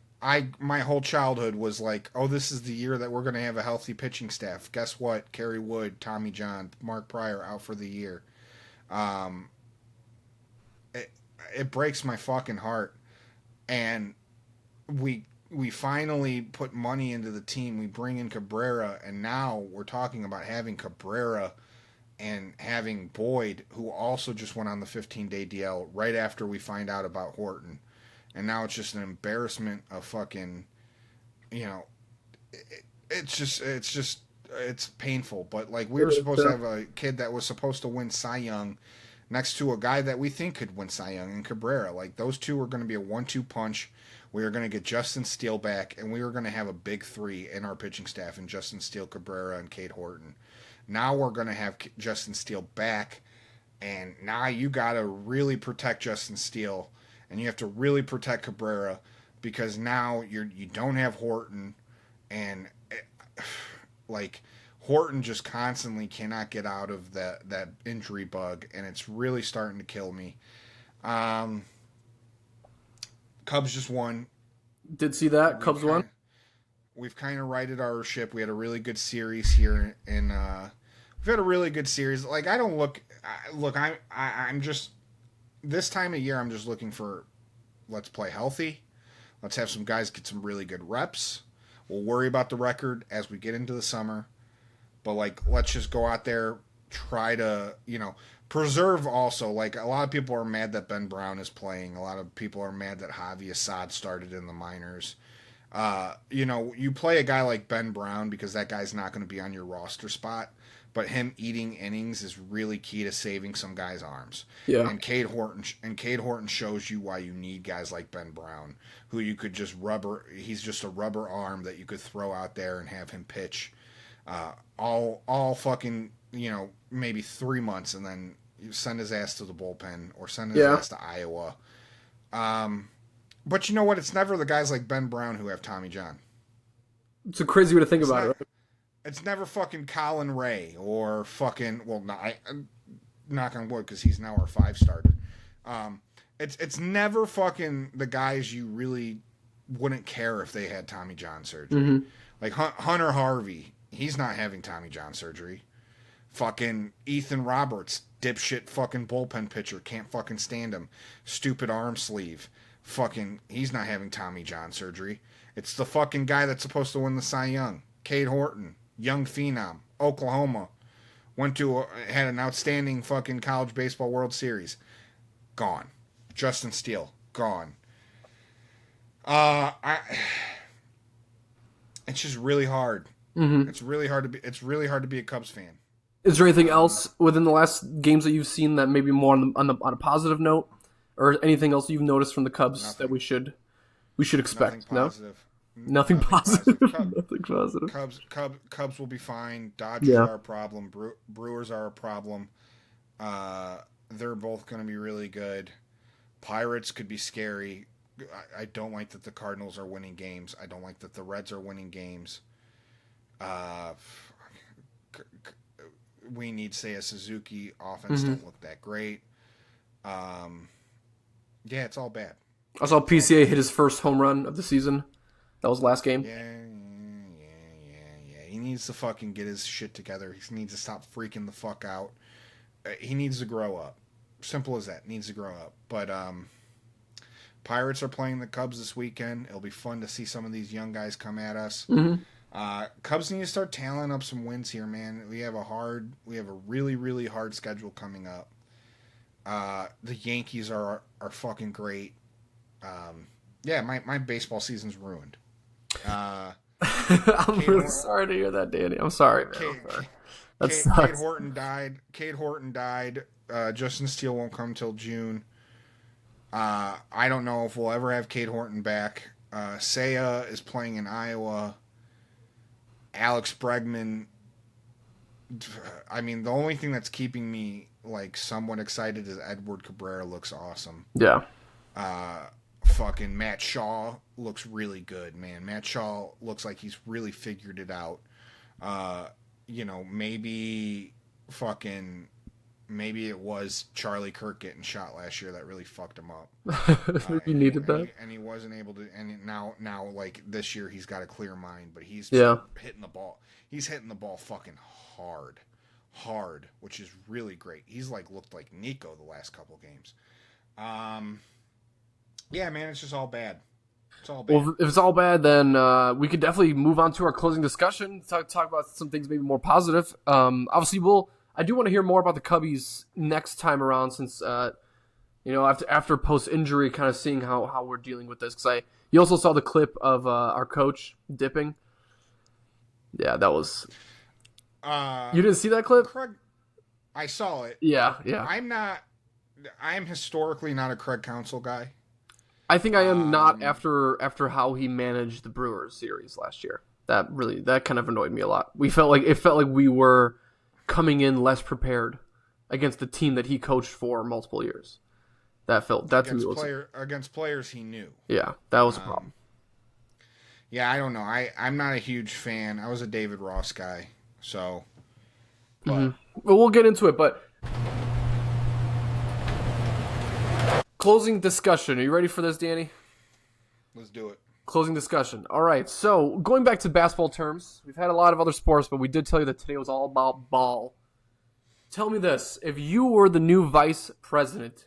My whole childhood was like, oh, this is the year that we're going to have a healthy pitching staff. Guess what? Kerry Wood, Tommy John, Mark Pryor out for the year. It breaks my fucking heart. And we finally put money into the team. We bring in Cabrera, and now we're talking about having Cabrera and having Boyd, who also just went on the 15-day DL right after we find out about Horton. And now it's just an embarrassment of fucking, you know, it's painful. But like we were supposed to have a kid that was supposed to win Cy Young next to a guy that we think could win Cy Young in Cabrera. Like those two are going to be a 1-2 punch. We are going to get Justin Steele back, and we are going to have a big 3 in our pitching staff in Justin Steele, Cabrera, and Cade Horton. Now we're going to have Justin Steele back, and now you got to really protect Justin Steele. And you have to really protect Cabrera because now you don't have Horton, and like Horton just constantly cannot get out of that injury bug, and it's really starting to kill me. Cubs just won. Did see that We've Cubs won. We've kind of righted our ship. We had a really good series here, and we've had a really good series. Like I don't look. I'm just this time of year. I'm just looking for. Let's play healthy. Let's have some guys get some really good reps. We'll worry about the record as we get into the summer. But, like, let's just go out there, try to, preserve also. Like, a lot of people are mad that Ben Brown is playing. A lot of people are mad that Javi Assad started in the minors. You play a guy like Ben Brown because that guy's not going to be on your roster spot. But him eating innings is really key to saving some guys' arms. Yeah. And Cade Horton shows you why you need guys like Ben Brown, who you could just he's just a rubber arm that you could throw out there and have him pitch all fucking, maybe 3 months, and then you send his ass to the bullpen or send his ass to Iowa. But you know what? It's never the guys like Ben Brown who have Tommy John. It's a crazy way to think about it. It's never fucking Colin Ray or fucking, knock on wood because he's now our 5 starter. It's never fucking the guys you really wouldn't care if they had Tommy John surgery. Mm-hmm. Like Hunter Harvey, he's not having Tommy John surgery. Fucking Ethan Roberts, dipshit fucking bullpen pitcher, can't fucking stand him. Stupid arm sleeve. Fucking, he's not having Tommy John surgery. It's the fucking guy that's supposed to win the Cy Young. Cade Horton, young phenom, Oklahoma. Had an outstanding fucking college baseball World Series. Gone. Justin Steele, gone. It's just really hard. Mm-hmm. It's really hard to be a Cubs fan. Is there anything else within the last games that you've seen that maybe more on a positive note, or anything else you've noticed from the Cubs that we should expect? Nothing positive. No, nothing positive. Cubs, Nothing positive. Cubs will be fine. Dodgers are a problem. Brewers are a problem. They're both going to be really good. Pirates could be scary. I don't like that the Cardinals are winning games. I don't like that the Reds are winning games. We need, say, a Suzuki offense. Don't look that great. Yeah, it's all bad. I saw PCA hit his first home run of the season. That was last game. Yeah. He needs to fucking get his shit together. He needs to stop freaking the fuck out. He needs to grow up. Simple as that. Needs to grow up. But Pirates are playing the Cubs this weekend. It'll be fun to see some of these young guys come at us. Mm-hmm. Cubs need to start tallying up some wins here, man. We have a really, really hard schedule coming up. The Yankees are fucking great. My baseball season's ruined. I'm really sorry to hear that, Danny. I'm sorry, man. Cade Horton died. Justin Steele won't come till June. I don't know if we'll ever have Cade Horton back. Seiya is playing in Iowa. Alex Bregman. I mean, the only thing that's keeping me like somewhat excited is Edward Cabrera looks awesome. Yeah. Fucking Matt Shaw looks really good, man. Matt Shaw looks like he's really figured it out. Maybe it was Charlie Kirk getting shot last year that really fucked him up. He needed that. And he wasn't able to. And now, like this year, he's got a clear mind, but he's hitting the ball. He's hitting the ball fucking hard, which is really great. He's like looked like Nico the last couple games. Yeah, man, it's just all bad. It's all bad. Well, if it's all bad, then we could definitely move on to our closing discussion. Talk about some things maybe more positive. Obviously, I do want to hear more about the Cubbies next time around, since after post injury, kind of seeing how we're dealing with this. Because you also saw the clip of our coach dipping. Yeah, that was. You didn't see that clip? Craig, I saw it. Yeah. I'm historically not a Craig Counsell guy. I think I am not after how he managed the Brewers series last year. That kind of annoyed me a lot. It felt like we were coming in less prepared against the team that he coached for multiple years. To me was against players he knew. Yeah, that was a problem. Yeah, I don't know. I'm not a huge fan. I was a David Ross guy, so. But Well, we'll get into it, but closing discussion. Are you ready for this, Danny? let's do it. Closing discussion. All right. So going back to basketball terms, we've had a lot of other sports, but we did tell you that today was all about ball. Tell me this: if you were the new vice president,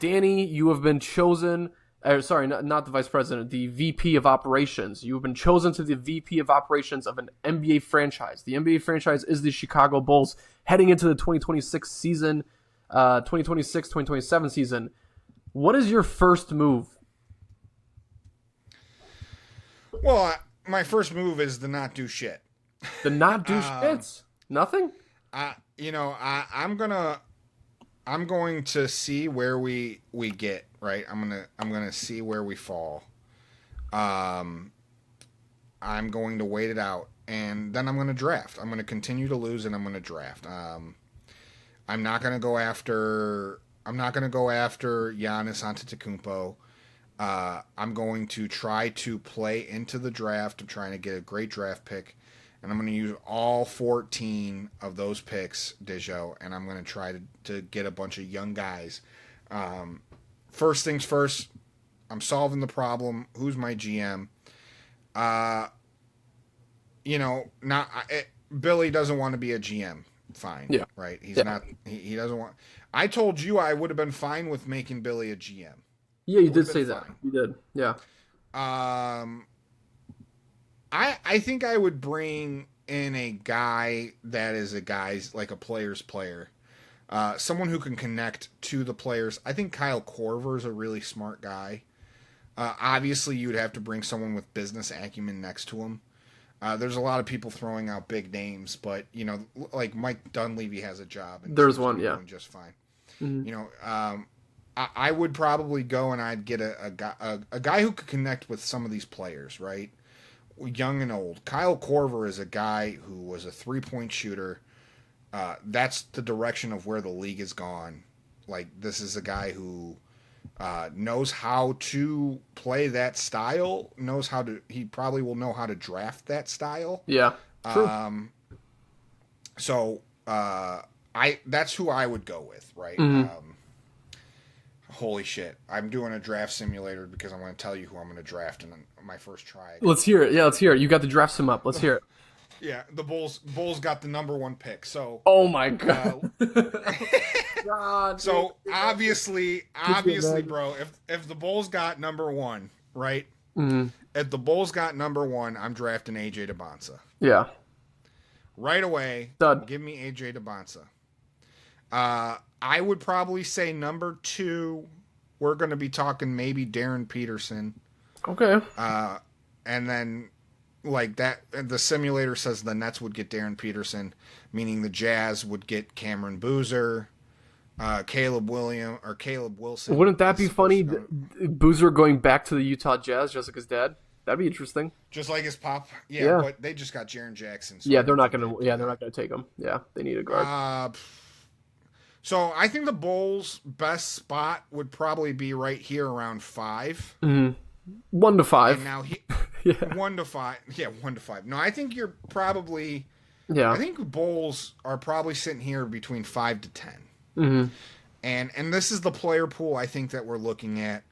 Danny, you have been chosen. Sorry, not the vice president, the VP of operations. You have been chosen to the VP of operations of an NBA franchise. The NBA franchise is the Chicago Bulls, heading into the 2026 season, 2026-2027 season. What is your first move? Well, my first move is to not do shit. The not do shits? Nothing? I'm going to see where we get, right? I'm gonna see where we fall. I'm going to wait it out, and then I'm gonna draft. I'm gonna continue to lose, and I'm gonna draft. I'm not gonna go after Giannis Antetokounmpo. I'm going to try to play into the draft. I'm trying to get a great draft pick. And I'm going to use all 14 of those picks, Dijo, and I'm going to try to get a bunch of young guys. First things first, I'm solving the problem. Who's my GM? Billy doesn't want to be a GM. Fine. Yeah. Right? He's not. He doesn't want. I told you I would have been fine with making Billy a GM. Yeah, you did say that. You did. Yeah. I think I would bring in a guy that is like a player's player. Someone who can connect to the players. I think Kyle Korver is a really smart guy. Obviously, you'd have to bring someone with business acumen next to him. There's a lot of people throwing out big names, but, like Mike Dunleavy has a job. And there's one, yeah. Doing just fine. Mm-hmm. I would probably go and I'd get a guy who could connect with some of these players, right? Young and old. Kyle Korver is a guy who was a 3-point shooter. That's the direction of where the league has gone. Like, this is a guy who knows how to play that style, he probably will know how to draft that style. Yeah. True. That's who I would go with, right? Mm-hmm. Holy shit. I'm doing a draft simulator because I want to tell you who I'm going to draft in my first try. Let's hear it. Yeah, let's hear it. You got the draft sim up. Let's hear it. Yeah, the Bulls got the number 1 pick. So oh my god. God. So obviously, bro, if the Bulls got number 1, right? Mm-hmm. If the Bulls got number 1, I'm drafting AJ DeBonsa. Yeah. Right away. Done. Give me AJ DeBonsa. I would probably say number 2, we're going to be talking maybe Darren Peterson. Okay. And then, like that, the simulator says the Nets would get Darren Peterson, meaning the Jazz would get Cameron Boozer, Caleb Wilson. Wouldn't that be funny? Boozer going back to the Utah Jazz, just like his dad. That'd be interesting. Just like his pop. Yeah. But they just got Jaren Jackson. So they're not gonna take him. Yeah, they need a guard. So I think the Bulls' best spot would probably be right here around 5. Mm-hmm. 1 to 5. And now 1 to 5. Yeah, 1 to 5. No, I think you're probably. Yeah. I think Bulls are probably sitting here between 5 to 10. Mm-hmm. And this is the player pool I think that we're looking at.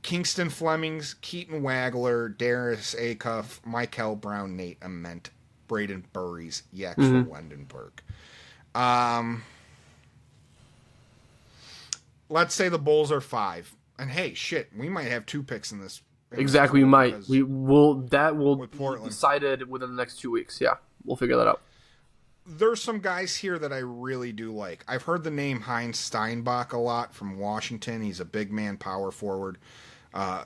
Kingston Flemings, Keaton Wagler, Darius Acuff, Michael Brown, Nate Ament, Braden Burries, Yax Wendenberg. Let's say the Bulls are 5. And hey, shit, we might have 2 picks in this. Exactly, we might. That will be decided within the next 2 weeks. Yeah, we'll figure that out. There's some guys here that I really do like. I've heard the name Heinz Steinbach a lot from Washington. He's a big man power forward.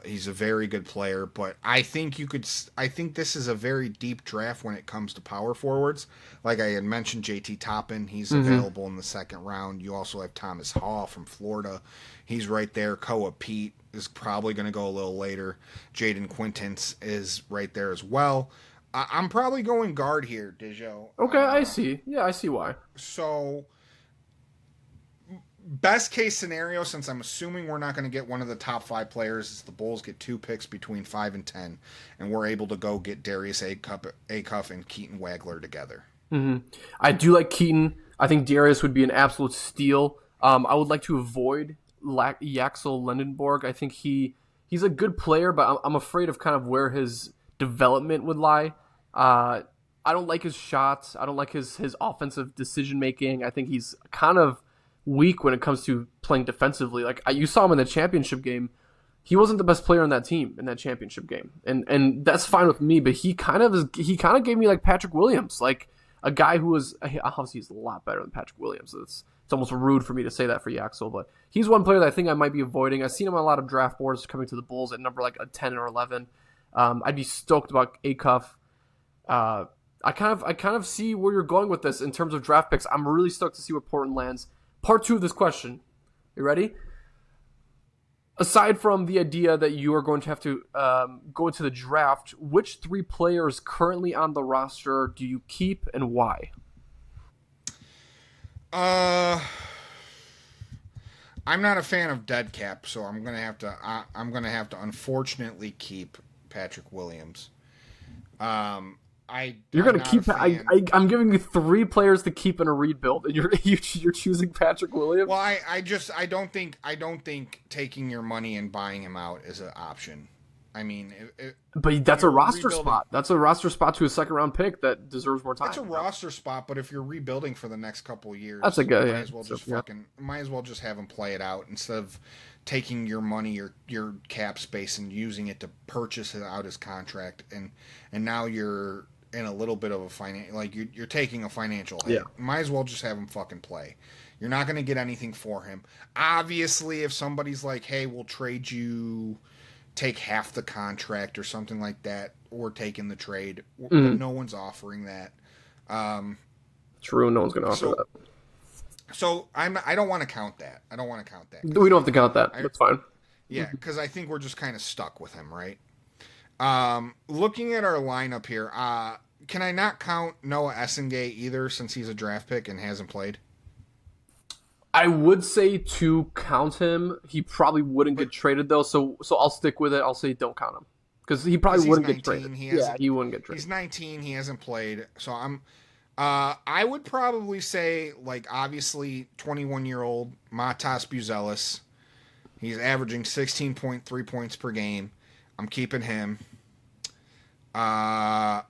He's a very good player, but I think this is a very deep draft when it comes to power forwards. Like I had mentioned, JT Toppin, he's available in the 2nd round. You also have Thomas Hall from Florida. He's right there. Koa Pete is probably going to go a little later. Jaden Quintance is right there as well. I'm probably going guard here, Dijo. Okay, I see. Yeah, I see why. So best case scenario, since I'm assuming we're not going to get one of the top 5 players, is the Bulls get 2 picks between 5 and 10, and we're able to go get Darius Acuff and Keaton Wagler together. Mm-hmm. I do like Keaton. I think Darius would be an absolute steal. I would like to avoid Yaxel Lendenborg. I think he's a good player, but I'm afraid of kind of where his development would lie. I don't like his shots. I don't like his offensive decision making. I think he's kind of weak when it comes to playing defensively. Like you saw him in the championship game. He wasn't the best player on that team in that championship game, and that's fine with me. But he kind of gave me like Patrick Williams, like a guy who was obviously he's a lot better than Patrick Williams. It's almost rude for me to say that for Yaxel, but he's one player that I think I might be avoiding. I've seen him on a lot of draft boards coming to the Bulls at number like a 10 or 11. I'd be stoked about Acuff. I kind of see where you're going with this in terms of draft picks. I'm really stoked to see where Portland lands. Part 2 of this question. You ready? Aside from the idea that you are going to have to go into the draft, which 3 players currently on the roster do you keep and why? I'm not a fan of dead cap, so I'm gonna have to unfortunately keep Patrick Williams. You're gonna keep. I'm giving you 3 players to keep in a rebuild, and you're choosing Patrick Williams. Well, I don't think taking your money and buying him out is an option. I mean, but that's a roster spot. That's a roster spot to a 2nd round pick that deserves more time. It's a roster spot, but if you're rebuilding for the next couple of years, that's a good. Might as well just have him play it out instead of taking your money, your cap space, and using it to purchase it out his contract, and now you're in a little bit of a you're taking a financial hit. Yeah. Might as well just have him fucking play. You're not going to get anything for him. Obviously, if somebody's like, "Hey, we'll trade you, take half the contract or something like that," we're taking the trade. But no one's offering that. True, no one's going to offer that. So I don't want to count that. We don't have to count that. That's fine. Yeah, because I think we're just kind of stuck with him, right? Looking at our lineup here, can I not count Noah Essengay either, since he's a draft pick and hasn't played? I would say to count him. He probably wouldn't get traded though, so I'll stick with it. I'll say don't count him because he probably wouldn't get traded. He wouldn't get traded. He's 19. He hasn't played, so I would probably say, like, obviously 21-year-old Matas Buzelis. He's averaging 16.3 points per game. I'm keeping him. I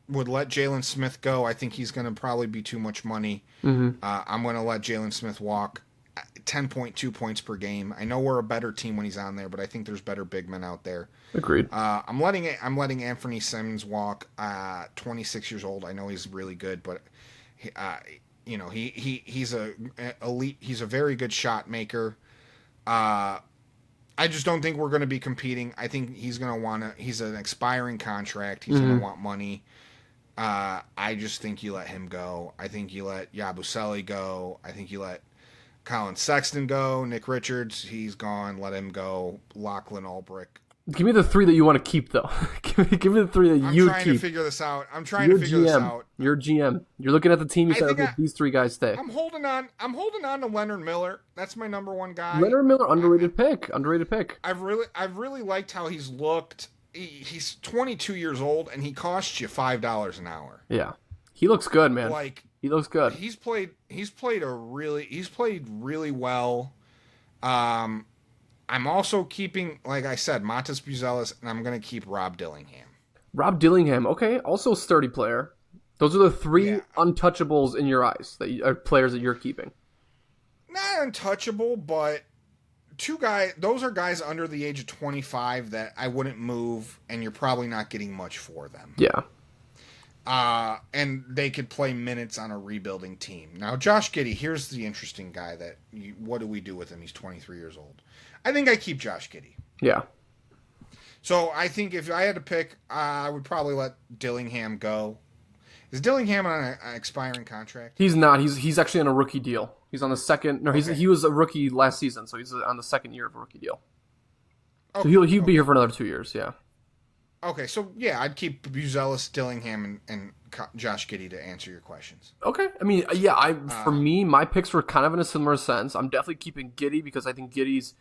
would let Jalen Smith go. I think he's going to probably be too much money. I'm going to let Jalen Smith walk. 10.2 points per game. I know we're a better team when he's on there, but I think there's better big men out there. Agreed. I'm letting Anthony Simmons walk. 26 years old. I know he's really good, but he's a elite. He's a very good shot maker. I just don't think we're going to be competing. I think he's going to want to. He's an expiring contract. He's going to want money. I just think you let him go. I think you let Yabusele go. I think you let Colin Sexton go. Nick Richards, he's gone. Let him go. Lachlan Ulbrich. Give me the 3 that you want to keep, though. give me the 3 that you keep. I'm trying to figure this out. You're GM. You're looking at the team. You said, okay, these 3 guys stay. I'm holding on to Leonard Miller. That's my number 1 guy. Leonard Miller, underrated pick. I've really liked how he's looked. He's 22 years old, and he costs you $5 an hour. Yeah, he looks good, man. He looks good. He's played really well. I'm also keeping, like I said, Matas Buzelis, and I'm going to keep Rob Dillingham. Okay, also sturdy player. Those are the 3 untouchables in your eyes that are players that you're keeping. Not untouchable, but 2 guys. Those are guys under the age of 25 that I wouldn't move, and you're probably not getting much for them. Yeah. And they could play minutes on a rebuilding team. Now, Josh Giddey, here's the interesting guy what do we do with him? He's 23 years old. I think I keep Josh Giddey. Yeah. So I think if I had to pick, I would probably let Dillingham go. Is Dillingham on an expiring contract? He's not. He's actually on a rookie deal. He's on the second. No, he was a rookie last season, so he's on the second year of a rookie deal. Okay, so he'll be here for another 2 years. Yeah. Okay, so yeah, I'd keep Buzelis, Dillingham, and Josh Giddey to answer your questions. Okay. I mean, yeah, for me, my picks were kind of in a similar sense. I'm definitely keeping Giddey because I think he's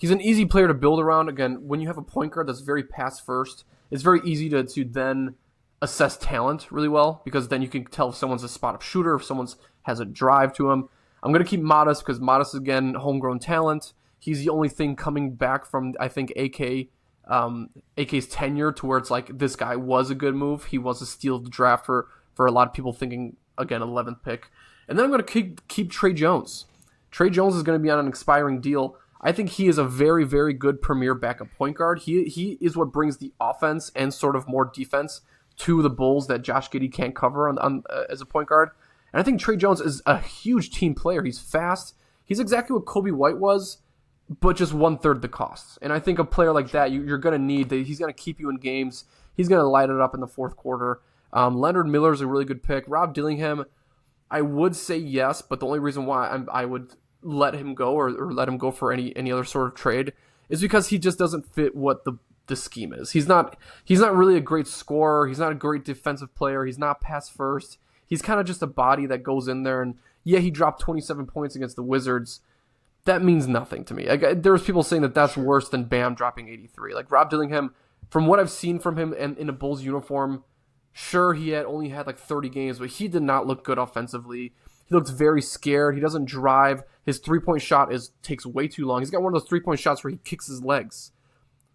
an easy player to build around. Again, when you have a point guard that's very pass first, it's very easy to then assess talent really well because then you can tell if someone's a spot up shooter, if someone's has a drive to him. I'm going to keep Modest because Modest, again, homegrown talent. He's the only thing coming back from, I think, AK's tenure to where it's like this guy was a good move. He was a steal of the draft for a lot of people thinking, again, 11th pick. And then I'm going to keep Trey Jones. Trey Jones is going to be on an expiring deal. I think he is a very, very good premier backup point guard. He is what brings the offense and sort of more defense to the Bulls that Josh Giddey can't cover as a point guard. And I think Trey Jones is a huge team player. He's fast. He's exactly what Kobe White was, but just 1/3 the cost. And I think a player like that, you're going to need that. He's going to keep you in games. He's going to light it up in the fourth quarter. Leonard Miller is a really good pick. Rob Dillingham, I would say yes, but the only reason why I would let him go or let him go for any other sort of trade is because he just doesn't fit what the scheme is. He's not really a great scorer. He's not a great defensive player. He's not pass first. He's kind of just a body that goes in there, and yeah, he dropped 27 points against the Wizards. That means nothing to me. There was people saying that that's worse than Bam dropping 83. Like Rob Dillingham, from what I've seen from him in a Bulls uniform, sure he only had like 30 games, but he did not look good offensively. He looks very scared. He doesn't drive. His 3-point shot takes way too long. He's got one of those 3-point shots where he kicks his legs.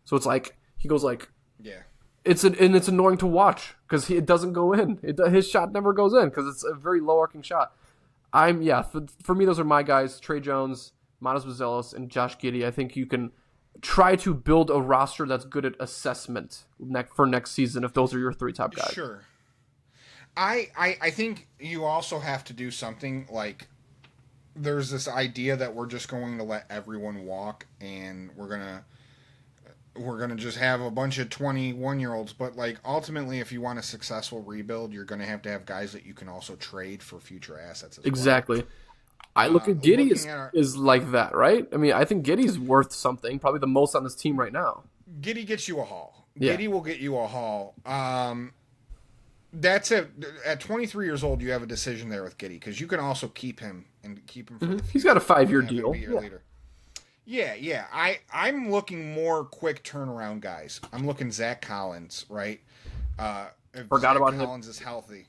So it's like he goes like, yeah. It's annoying to watch because it doesn't go in. His shot never goes in because it's a very low arcing shot. For me, those are my guys: Trey Jones, Matas Buzelos, and Josh Giddey. I think you can try to build a roster that's good at assessment for next season if those are your 3 top guys. Sure. I think you also have to do something like there's this idea that we're just going to let everyone walk and we're gonna just have a bunch of 21-year-olds, but like ultimately if you want a successful rebuild, you're gonna have to have guys that you can also trade for future assets as exactly. Well. I look at Giddey is like that, right? I mean, I think Giddey's worth something, probably the most on this team right now. Giddey gets you a haul. Yeah. Giddey will get you a haul. That's it. At 23 years old, you have a decision there with Giddey because you can also keep him for the future. He's got a 5-year deal. Yeah. I'm looking more quick turnaround guys. I'm looking Zach Collins, right? If Forgot Zach about Collins is healthy.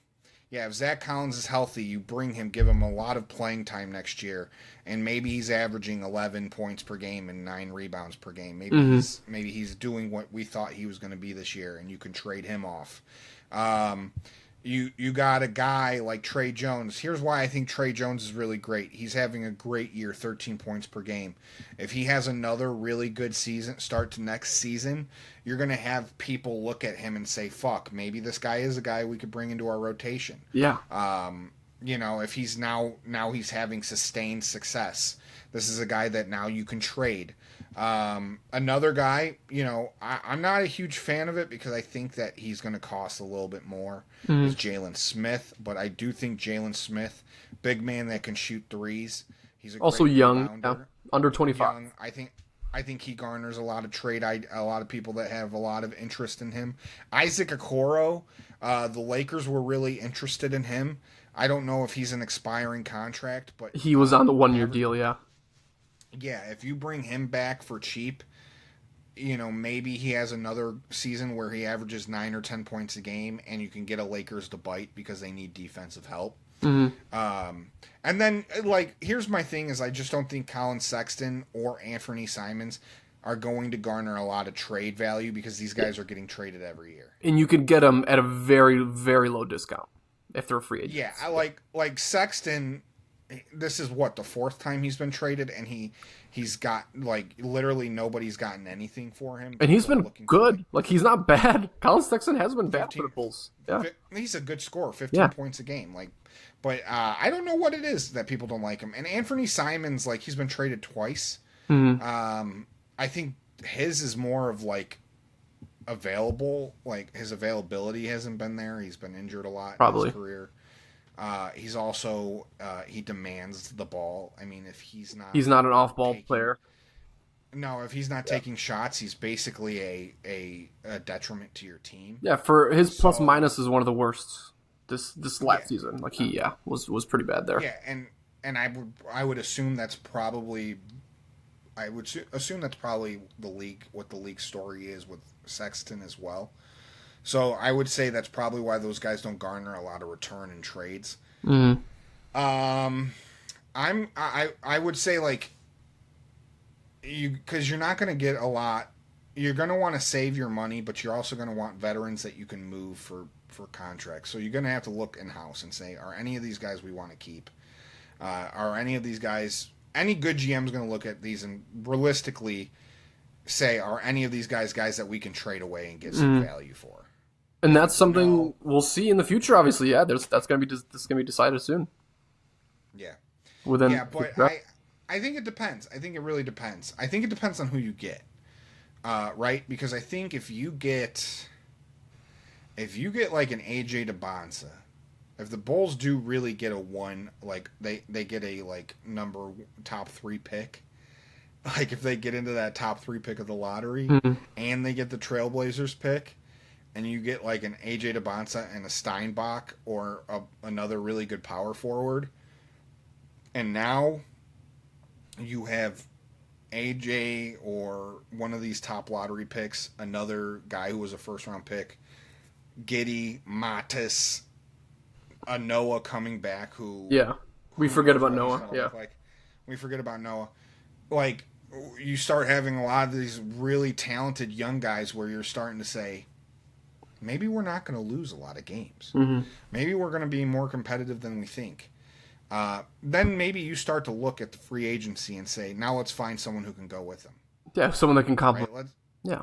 Yeah, if Zach Collins is healthy, you bring him, give him a lot of playing time next year, and maybe he's averaging 11 points per game and 9 rebounds per game. Maybe he's doing what we thought he was going to be this year, and you can trade him off. You got a guy like Trey Jones. Here's why I think Trey Jones is really great. He's having a great year, 13 points per game. If he has another really good season, start to next season, you're going to have people look at him and say, fuck, maybe this guy is a guy we could bring into our rotation. Yeah. If he's now he's having sustained success. This is a guy that now you can trade. Another guy, I'm not a huge fan of it because I think that he's going to cost a little bit more is Jalen Smith, but I do think Jalen Smith, big man that can shoot threes. He's also young, under 25. Young. I think he garners a lot of a lot of people that have a lot of interest in him. Isaac Okoro, the Lakers were really interested in him. I don't know if he's an expiring contract, but he was on the 1-year deal, yeah. Yeah, if you bring him back for cheap, maybe he has another season where he averages 9 or 10 points a game, and you can get a Lakers to bite because they need defensive help. Mm-hmm. And then, here's my thing is I just don't think Colin Sexton or Anthony Simons are going to garner a lot of trade value because these guys are getting traded every year. And you can get them at a very, very low discount if they're free agents. Yeah, I like Sexton. This is the 4th time he's been traded, and he's got literally nobody's gotten anything for him. And he's been good. He's not bad. Colin Sexton has been bad for the Bulls. Yeah, he's a good scorer, 15 points a game. But I don't know what it is that people don't like him. And Anthony Simons, he's been traded twice. Mm-hmm. I think his is more of available. His availability hasn't been there. He's been injured a lot in his career. He's also he demands the ball. I mean, if he's not an off-ball player. No, if he's not taking shots, he's basically a detriment to your team. Yeah, for his plus minus is one of the worst this last season. Like he was pretty bad there. Yeah, and I would assume that's probably the league, what the league story is with Sexton as well. So I would say that's probably why those guys don't garner a lot of return in trades. Mm-hmm. I would say like because you're not going to get a lot. You're going to want to save your money, but you're also going to want veterans that you can move for contracts. So you're going to have to look in house and say, are any of these guys we want to keep? Are any of these guys? Any good GM is going to look at these and realistically say, are any of these guys that we can trade away and get some value for? And that's something we'll see in the future. Obviously, that's going to be decided soon. Yeah. But I think it depends. I think it really depends. I think it depends on who you get, right? Because I think if you get like an AJ DeBonsa, if the Bulls do really get a one, like they get a like number top 3 pick, like if they get into that top 3 pick of the lottery and they get the Trailblazers pick, and you get like an AJ DeBonsa and a Steinbach or another really good power forward, and now you have AJ or one of these top lottery picks, another guy who was a first round pick, Giddey, Matis, a Noah coming back we forget about Noah. Yeah. We forget about Noah. Like, you start having a lot of these really talented young guys where you're starting to say, maybe we're not going to lose a lot of games. Mm-hmm. Maybe we're going to be more competitive than we think. Then maybe you start to look at the free agency and say, now let's find someone who can go with them. Yeah, someone that can complement. Right?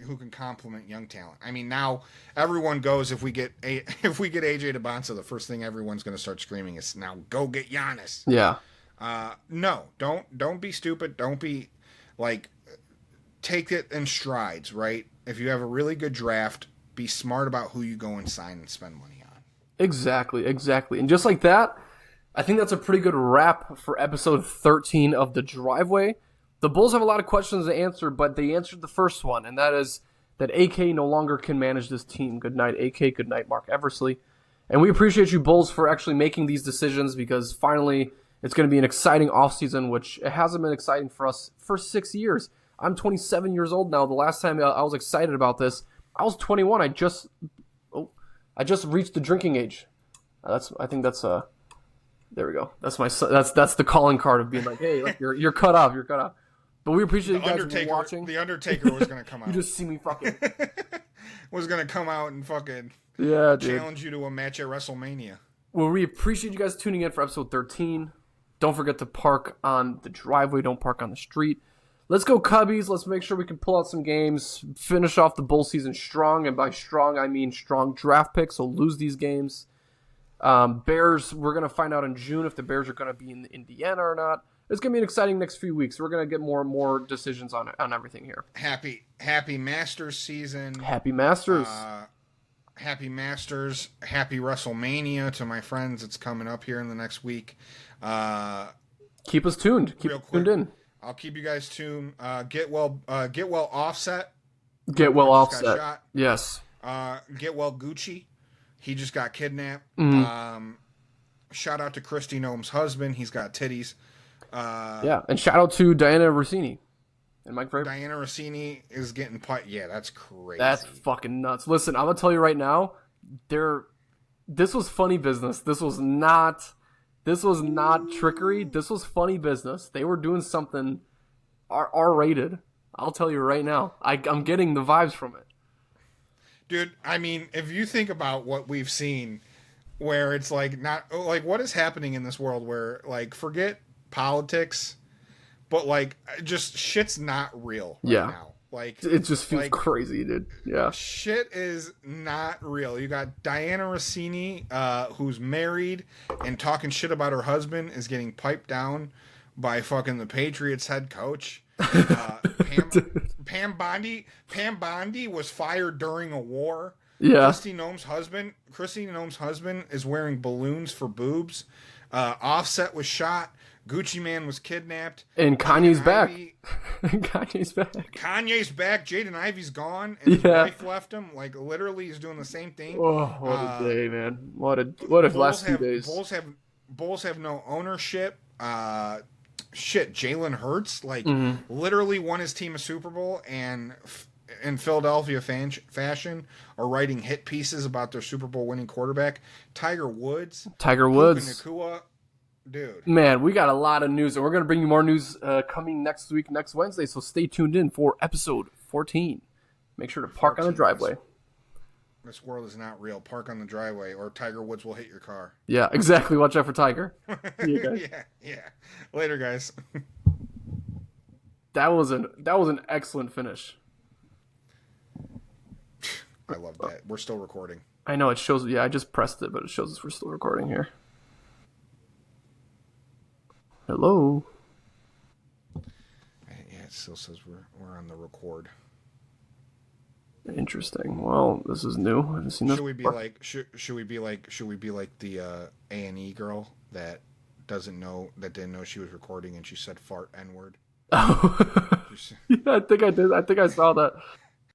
Who can complement young talent. I mean, now everyone goes, if we get AJ DeBonsa, the first thing everyone's going to start screaming is, now go get Giannis. Yeah. No, don't be stupid. Don't be like, take it in strides, right? If you have a really good draft, be smart about who you go and sign and spend money on. Exactly. And just like that, I think that's a pretty good wrap for episode 13 of The Driveway. The Bulls have a lot of questions to answer, but they answered the first one, and that is that AK no longer can manage this team. Good night, AK. Good night, Mark Eversley. And we appreciate you, Bulls, for actually making these decisions, because finally it's going to be an exciting offseason, which it hasn't been exciting for us for 6 years. I'm 27 years old now. The last time I was excited about this, I was 21. I just reached the drinking age. There we go. That's the calling card of being like, hey, like you're cut off. You're cut off. But we appreciate you guys watching. The Undertaker was going to come out. You just see me fucking. Was going to come out and fucking challenge you to a match at WrestleMania. Well, we appreciate you guys tuning in for episode 13. Don't forget to park on the driveway. Don't park on the street. Let's go Cubbies. Let's make sure we can pull out some games. Finish off the Bull season strong. And by strong, I mean strong draft picks. So lose these games. Bears, we're going to find out in June if the Bears are going to be in Indiana or not. It's going to be an exciting next few weeks. We're going to get more and more decisions on everything here. Happy Masters season. Happy Masters. Happy Masters. Happy WrestleMania to my friends. It's coming up here in the next week. Keep us tuned. Keep us tuned in. I'll keep you guys tuned. Get well Offset. Get well Offset. Yes. Get well Gucci. He just got kidnapped. Mm-hmm. Shout out to Christy Noem's husband. He's got titties. And shout out to Diana Rossini and Mike Vrabel. Diana Rossini is getting Yeah, that's crazy. That's fucking nuts. Listen, I'm gonna tell you right now, this was funny business. This was not trickery. This was funny business. They were doing something R-rated. I'll tell you right now. I'm getting the vibes from it. Dude, I mean, if you think about what we've seen, where it's like not like what is happening in this world where like forget politics, but like just shit's not real right now. Like it just feels crazy, dude. Yeah, shit is not real. You got Diana Rossini, who's married and talking shit about her husband, is getting piped down by fucking the Patriots head coach. Pam Bondi was fired during a war. Yeah. Christy Noem's husband is wearing balloons for boobs. Offset was shot. Gucci Man was kidnapped. And Kanye's back. Kanye's back. Kanye's back. Jaden Ivey's gone, and his wife left him. Like literally, he's doing the same thing. Oh, what a day, man! What a last 2 days. Bulls have no ownership. Shit, Jalen Hurts Mm-hmm. literally won his team a Super Bowl, and in Philadelphia fashion are writing hit pieces about their Super Bowl winning quarterback, Tiger Woods. Puka Nacua. Dude. Man, we got a lot of news, and we're going to bring you more news coming next week, next Wednesday, so stay tuned in for episode 14. Make sure to park on the driveway. This world is not real. Park on the driveway, or Tiger Woods will hit your car. Yeah, exactly. Watch out for Tiger. See you guys. Yeah. Later, guys. That was an excellent finish. I love that. We're still recording. I know it shows. Yeah, I just pressed it, but it shows us we're still recording here. Hello. Yeah, it still says we're on the record. Interesting. Well, this is new. I haven't seen this. Should we be like the A&E girl that didn't know she was recording and she said fart N-word? Oh. Yeah, I think I did. I think I saw that.